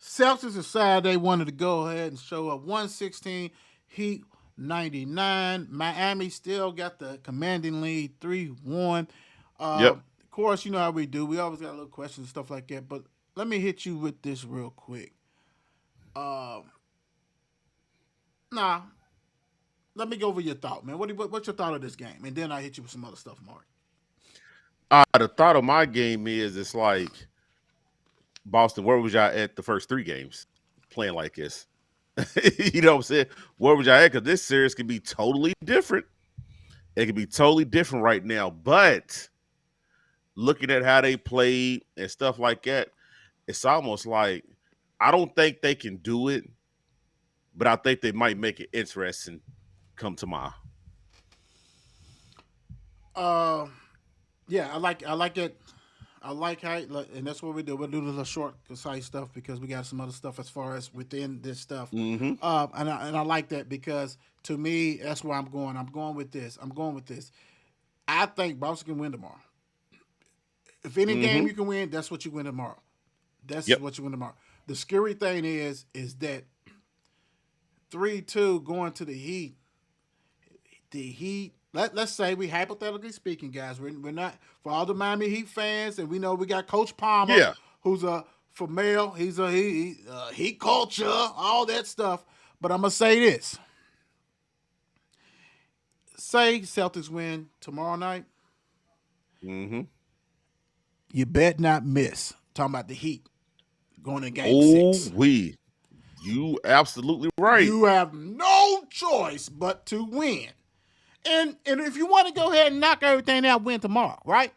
Celtics decided they wanted to go ahead and show up 116, Heat 99. Miami still got the commanding lead 3-1. Yep. Of course, you know how we do. We always got little questions and stuff like that. But let me hit you with this real quick. Nah, let me go over your thought, man. What's your thought of this game? And then I hit you with some other stuff, Mark. The thought of my game is it's like Boston. Where was y'all at the first 3 games playing like this? You know what I'm saying? Where was y'all at? Because this series could be totally different. It could be totally different right now. But looking at how they played and stuff like that, it's almost like I don't think they can do it, but I think they might make it interesting come tomorrow. Yeah, I like it. I like how, and that's what we do. We'll do the short, concise stuff because we got some other stuff as far as within this stuff. Mm-hmm. And I like that because to me, that's where I'm going. I'm going with this. I think Boston can win tomorrow. If any game you can win, that's what you win tomorrow. That's what you win tomorrow. The scary thing is that 3-2 going to the Heat. The Heat. Let's say we hypothetically speaking, guys, we're not for all the Miami Heat fans, and we know we got Coach Palmer, who's a for male. He's a Heat culture, all that stuff. But I'm gonna say this: say Celtics win tomorrow night, you bet not miss. Talking about the Heat going in Game 6. You absolutely right. You have no choice but to win. And if you want to go ahead and knock everything out, win tomorrow, right?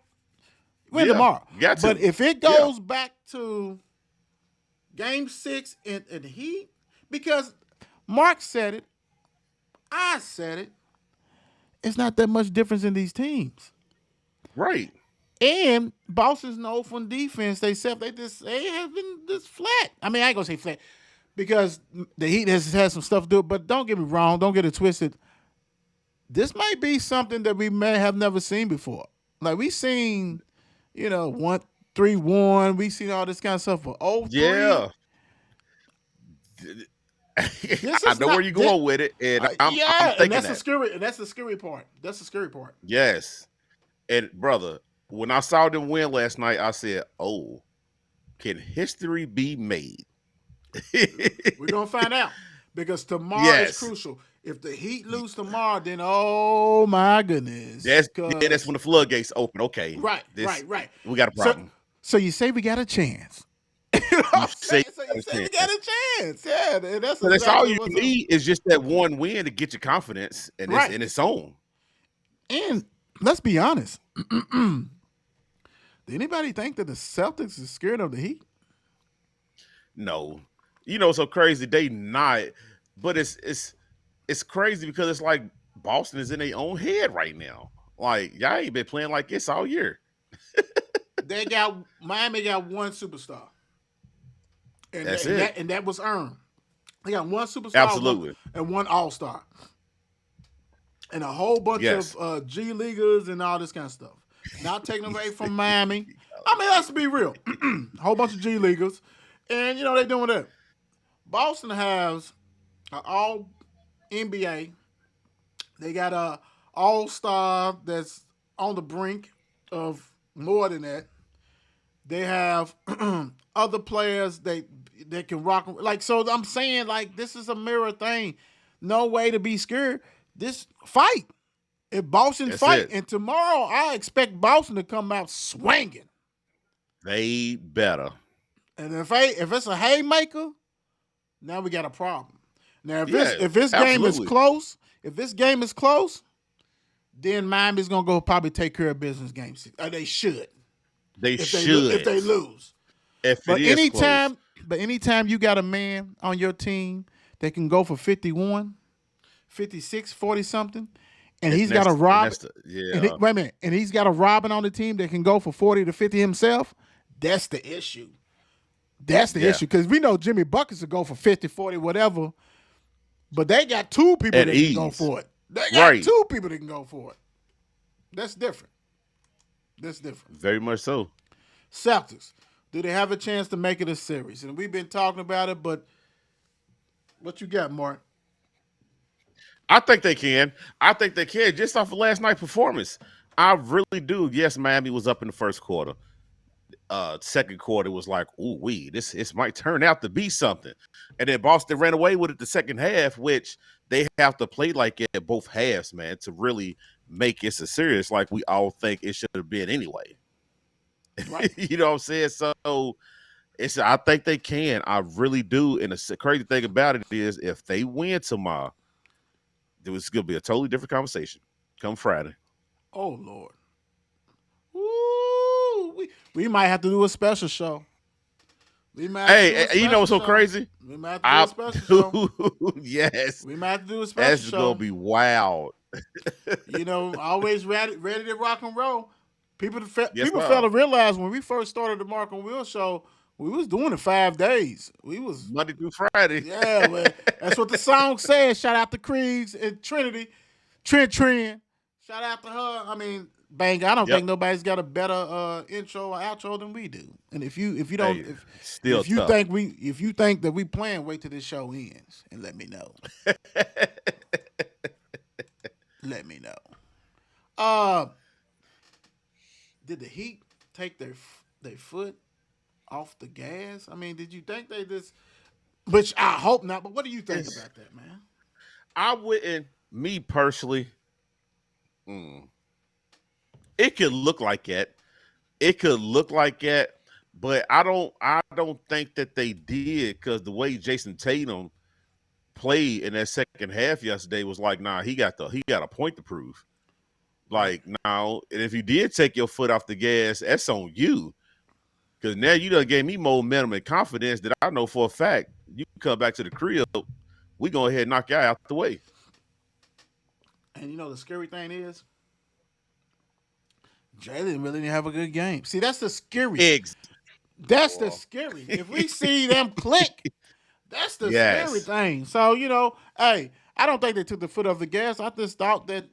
Win tomorrow. Got to. But if it goes back to Game 6 and the Heat, because Mark said it, I said it, it's not that much difference in these teams. Right. And Boston's known from defense. They have been this flat. I mean, I ain't gonna say flat because the Heat has had some stuff to do it, but don't get me wrong, don't get it twisted. This might be something that we may have never seen before. Like we seen, 1-3-1. We seen all this kind of stuff for 0-3. Yeah. I know where you're going with it, and I'm thinking that's the scary. And that's the scary part. That's the scary part. Yes, and brother, when I saw them win last night, I said, "Oh, can history be made?" We're gonna find out because tomorrow is crucial. If the Heat lose tomorrow, then oh my goodness, that's when the floodgates open. Okay, right. We got a problem. So you say we got a chance. You say we got a chance. Yeah, that's all you need is just that one win to get your confidence, and it's in its own. And let's be honest. Did anybody think that the Celtics is scared of the Heat? No. So crazy. They not, but it's crazy because it's like Boston is in their own head right now. Like y'all ain't been playing like this all year. Miami got one superstar. And that's it. And that was earned. They got one superstar Absolutely. and one all-star. And a whole bunch of G Leaguers and all this kind of stuff. Not taking away from Miami. I mean, let's be real. A whole bunch of G Leaguers. And, they're doing that. Boston has an all NBA. They got a all-star that's on the brink of more than that. They have other players that can rock. So I'm saying, this is a mirror thing. No way to be scared. This fight. If Boston fight, and tomorrow I expect Boston to come out swinging. They better. And if it's a haymaker, now we got a problem. Now if this game is close, then Miami's gonna go probably take care of business game 6. They should. If they lose. But anytime you got a man on your team that can go for 51, 56, 40 something, and he's got a Robin. And he's got a Robin on the team that can go for 40 to 50 himself. That's the issue. That's the Yeah. issue because we know Jimmy Buckets will go for 50, 40, whatever, but they got two people At that can go ease. for it. They got Right. two people that can go for it. That's different. That's different. Very much so. Celtics, do they have a chance to make it a series? And we've been talking about it, but what you got, Mark? I think they can. I think they can just off of last night's performance. I really do. Yes, Miami was up in the first quarter. Second quarter was like, ooh, this might turn out to be something. And then Boston ran away with it the second half, which they have to play like it at both halves, man, to really make it so serious like we all think it should have been anyway. Right. You know what I'm saying? So I think they can. I really do. And the crazy thing about it is if they win tomorrow, it's gonna be a totally different conversation come Friday. Oh Lord. Ooh, we might have to do a special show. We might have to do a Hey, you know what's so special show. crazy? We might have to do a special show. Yes. We might have to do a That's special show. gonna be wild. You know, always ready to rock and roll. People Yes, people ma'am. fail to realize when we first started the Mark and Will show, we was doing it 5 days. We was Monday through Friday. yeah, well, that's what the song says. Shout out to Creeds and Trinity, Trent. Shout out to her. I mean, bang! I don't Yep. think nobody's got a better intro or outro than we do. And if you don't, Hey, if still if you tough. think that we playing, wait till this show ends and let me know. Let me know. Did the Heat take their foot off the gas? I mean, did you think they just? Which I hope not. But what do you think about that, man? I wouldn't, me personally. It could look like that. It could look like that, but I don't think that they did because the way Jason Tatum played in that second half yesterday was like, nah, he got a point to prove. Like, now, and if you did take your foot off the gas, that's on you. Because now you done gave me more momentum and confidence that I know for a fact you can come back to the crib. We go ahead and knock you out the way. And you know the scary thing is, Jalen really didn't have a good game. See, that's the scary. That's the scary. If we see them click, that's the scary thing. So, you know, hey, I don't think they took the foot off the gas. I just thought that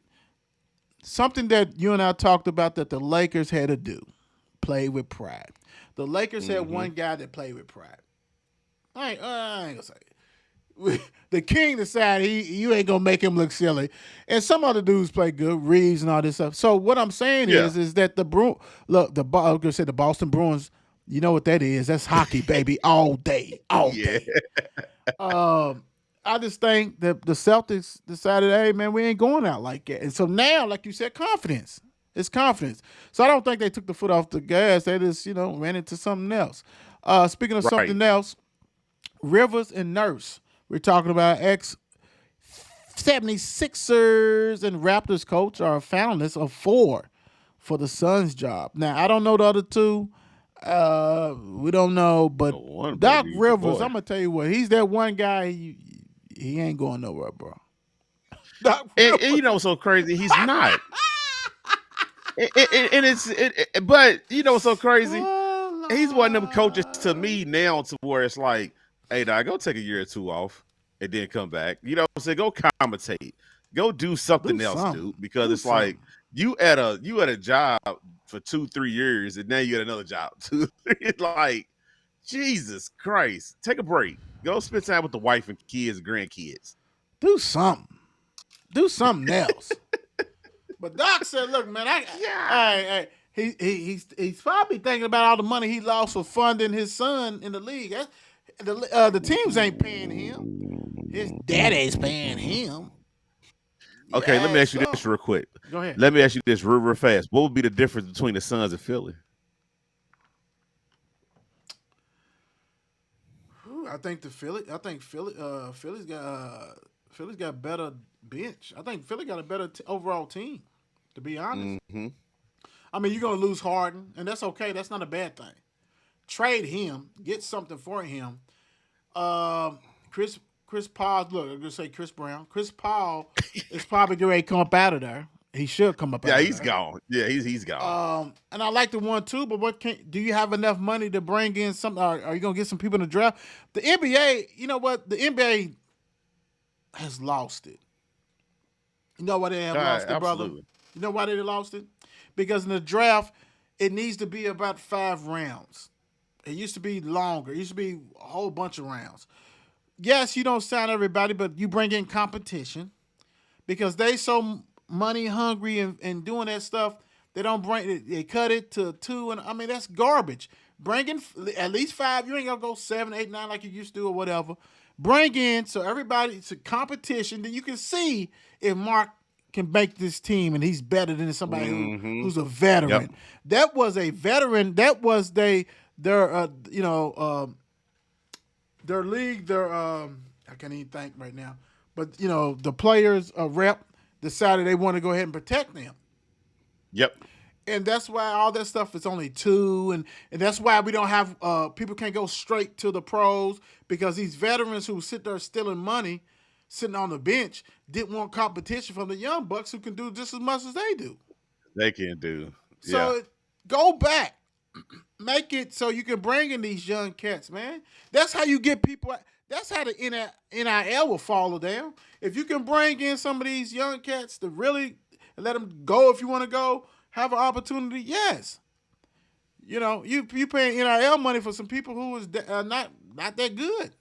something that you and I talked about that the Lakers had to do, play with pride. The Lakers had one guy that played with pride. I ain't gonna say it. The king decided you ain't gonna make him look silly, and some other dudes play good, Reeves and all this stuff. So what I'm saying is that the I was gonna say the Boston Bruins. You know what that is? That's hockey, baby, all day, all day. I just think that the Celtics decided, hey man, we ain't going out like that, and so now, like you said, confidence. It's confidence. So I don't think they took the foot off the gas. They just ran into something else. Speaking of something else, Rivers and Nurse. We're talking about ex-76ers and Raptors coach are finalists of 4 for the Suns job. Now, I don't know the other 2. We don't know, but Doc Rivers, I'm going to tell you what, he's that one guy, he ain't going nowhere, bro. And you know what's so crazy? He's not. But you know what's so crazy? He's one of them coaches to me now to where it's like, hey, dog, go take a year or 2 off and then come back. You know what I'm saying? Go commentate. Go do something else, dude. Because it's like you at a job for 2-3 years and now you at another job. It's like, Jesus Christ. Take a break. Go spend time with the wife and kids and grandkids. Do something. Do something else. But Doc said, look, man, he's probably thinking about all the money he lost for funding his son in the league. The teams ain't paying him. His daddy's paying him. Okay, let me ask you this real quick. Go ahead. Let me ask you this real fast. What would be the difference between the Suns and Philly? I think Philly's got better bench. I think Philly got a better overall team, to be honest. Mm-hmm. I mean, you're going to lose Harden, and that's okay. That's not a bad thing. Trade him. Get something for him. Chris Paul, look, I'm going to say Chris Brown. Chris Paul is probably going to come up out of there. He should come up Yeah, out of he's there. gone. Yeah, he's gone. And I like the one too, but what can do you have enough money to bring in some? Are you gonna get some people in the draft? The NBA, you know what? The NBA has lost it. You know why they have lost it, brother? Absolutely. You know why they lost it? Because in the draft, it needs to be about 5 rounds. It used to be longer. It used to be a whole bunch of rounds. Yes, you don't sign everybody, but you bring in competition because they so money hungry and doing that stuff. They don't bring it. They cut it to 2, and I mean that's garbage. Bring in at least 5. You ain't gonna go 7, 8, 9 like you used to or whatever. Bring in so everybody it's a competition. Then you can see if Mark can make this team and he's better than somebody who's a veteran. Yep. That was a veteran. That was their their league. Their I can't even think right now. But the players rep decided they want to go ahead and protect them. Yep. And that's why all that stuff is only 2, and that's why we don't have people can't go straight to the pros because these veterans who sit there stealing money, sitting on the bench, didn't want competition from the young bucks who can do just as much as they do. They can do. So Yeah. go back, make it so you can bring in these young cats, man. That's how you get people. That's how the NIL will follow down. If you can bring in some of these young cats to really let them go if you want to go. Have an opportunity, yes. You paying NIL money for some people who is not that good,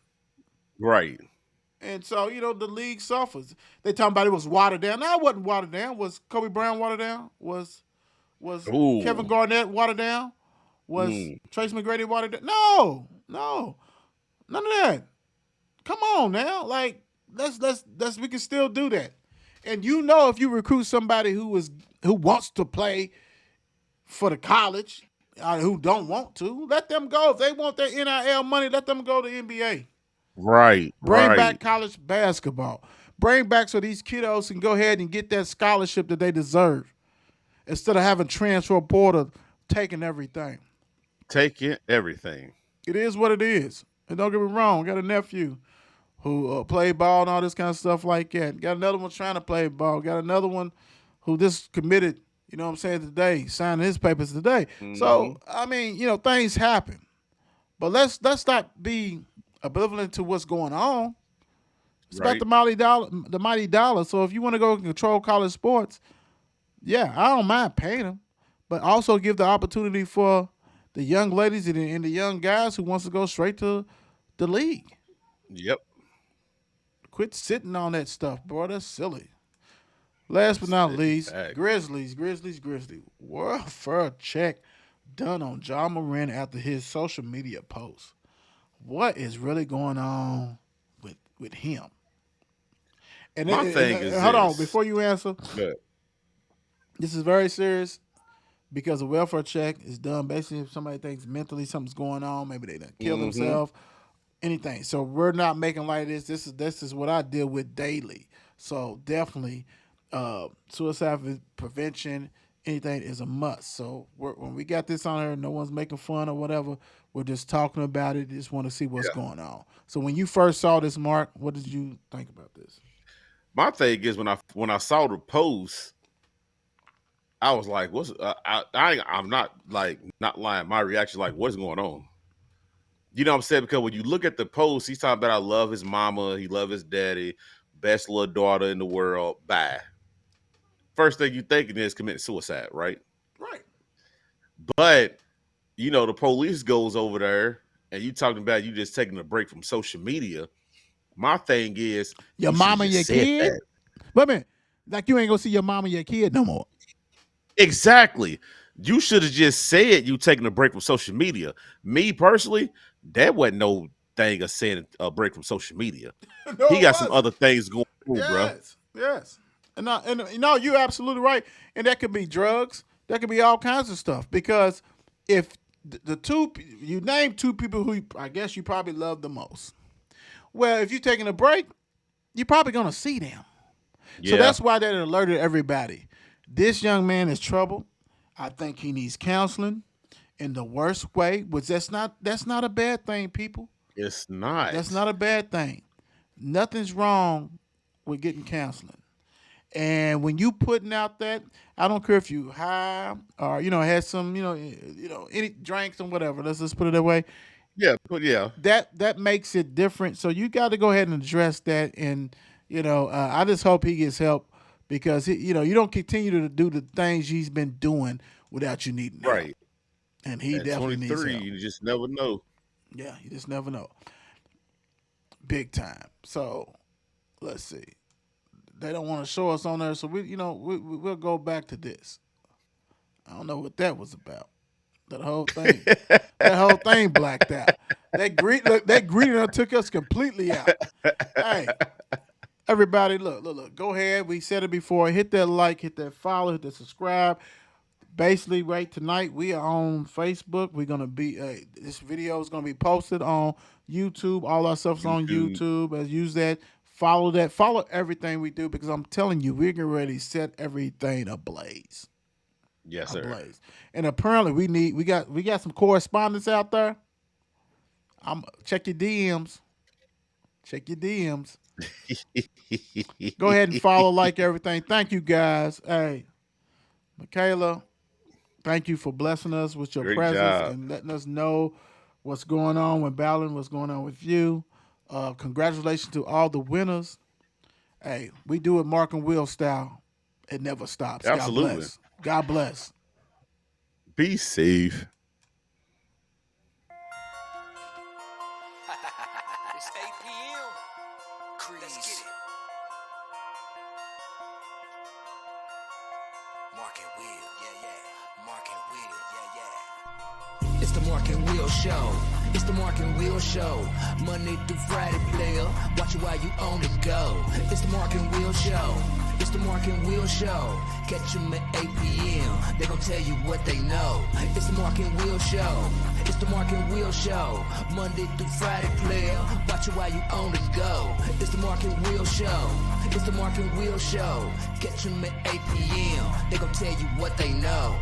Right. and so the league suffers. They talking about it was watered down. No, it wasn't watered down. Was Kobe Brown watered down? Was Ooh. Kevin Garnett watered down? Was Mm. Trace McGrady watered down? No, none of that. Come on now, like let's we can still do that. And if you recruit somebody who wants to play for the college, who don't want to, let them go. If they want their NIL money, let them go to NBA. Right. Bring Right. back college basketball. Bring back so these kiddos can go ahead and get that scholarship that they deserve instead of having transfer portal taking everything. Taking everything. It is what it is. And don't get me wrong, I got a nephew who played ball and all this kind of stuff like that. Got another one trying to play ball. Got another one who just committed, today, signing his papers today. So, I mean, things happen. But let's not be ambivalent to what's going on. It's about Right. the mighty dollar. So if you want to go control college sports, yeah, I don't mind paying them. But also give the opportunity for the young ladies and the young guys who wants to go straight to the league. Yep. Quit sitting on that stuff, bro. That's silly. Last but not least, Fact. Grizzlies. Welfare check done on John Moran after his social media post. What is really going on with him? And My thing is hold on, this. before you answer, Good. this is very serious because a welfare check is done basically if somebody thinks mentally something's going on, maybe they done kill themselves, anything. So we're not making light of this. This is what I deal with daily. So definitely, suicide prevention, anything is a must. So when we got this on here, no one's making fun or whatever. We're just talking about it. Just want to see what's going on. So when you first saw this, Mark, what did you think about this? My thing is when I saw the post, I was like, "What's?" I'm not lying. My reaction like, "What's going on?" You know what I'm saying? Because when you look at the post, he's talking about I love his mama, he love his daddy, best little daughter in the world. Bye. First thing you thinking is committing suicide, right? Right. But the police goes over there, and you talking about you just taking a break from social media. My thing is Your you mom should've and your just said kid? that. Wait a minute. Like you ain't gonna see your mom and your kid no more. Exactly. You should have just said you taking a break from social media. Me personally, that wasn't no thing of saying a break from social media. No, He it got some wasn't. other things going through, bro. Yes. And you're absolutely right. And that could be drugs. That could be all kinds of stuff. Because if the two you name 2 people who I guess you probably love the most. Well, if you're taking a break, you're probably gonna see them. Yeah. So that's why they alerted everybody. This young man is troubled. I think he needs counseling in the worst way, which that's not a bad thing, people. It's not. That's not a bad thing. Nothing's wrong with getting counseling. And when you putting out that, I don't care if you high or had some any drinks and whatever. Let's just put it that way. Yeah, but yeah, That makes it different. So you got to go ahead and address that. And I just hope he gets help because you don't continue to do the things he's been doing without you needing help. right. And he At definitely needs 23, help. you just never know. Yeah, you just never know. Big time. So let's see. They don't want to show us on there, so we'll go back to this. I don't know what that was about. That whole thing blacked out. That greeting took us completely out. Hey, everybody, look. Go ahead. We said it before. Hit that like, hit that follow, hit that subscribe. Basically, right tonight we are on Facebook. We're gonna be this video is gonna be posted on YouTube. All our stuff's on YouTube. Use that. Follow that. Follow everything we do because I'm telling you, we're getting ready to set everything ablaze. Yes, sir. Ablaze. And apparently we got some correspondence out there. Check your DMs. Check your DMs. Go ahead and follow, like everything. Thank you guys. Hey, Mikayla, thank you for blessing us with your Great presence job. and letting us know what's going on with battling, what's going on with you. Congratulations to all the winners. Hey, we do it Mark and Will style. It never stops. Absolutely. God bless. God bless. Be safe. It's 8 p.m. Let's get it. Mark and Will, yeah. Mark and Will, yeah. It's the Mark and Will Show. It's the Mark and Will Show. Monday through Friday, player. Watch it while you on the go. It's the Mark and Will Show. It's the Mark and Will Show. Catch them at 8 p.m. They gon' tell you what they know. It's the Mark and Will Show. It's the Mark and Will Show. Monday through Friday, player. Watch it while you on the go. It's the Mark and Will Show. It's the Mark and Will Show. Catch them at 8 p.m. They gon' tell you what they know.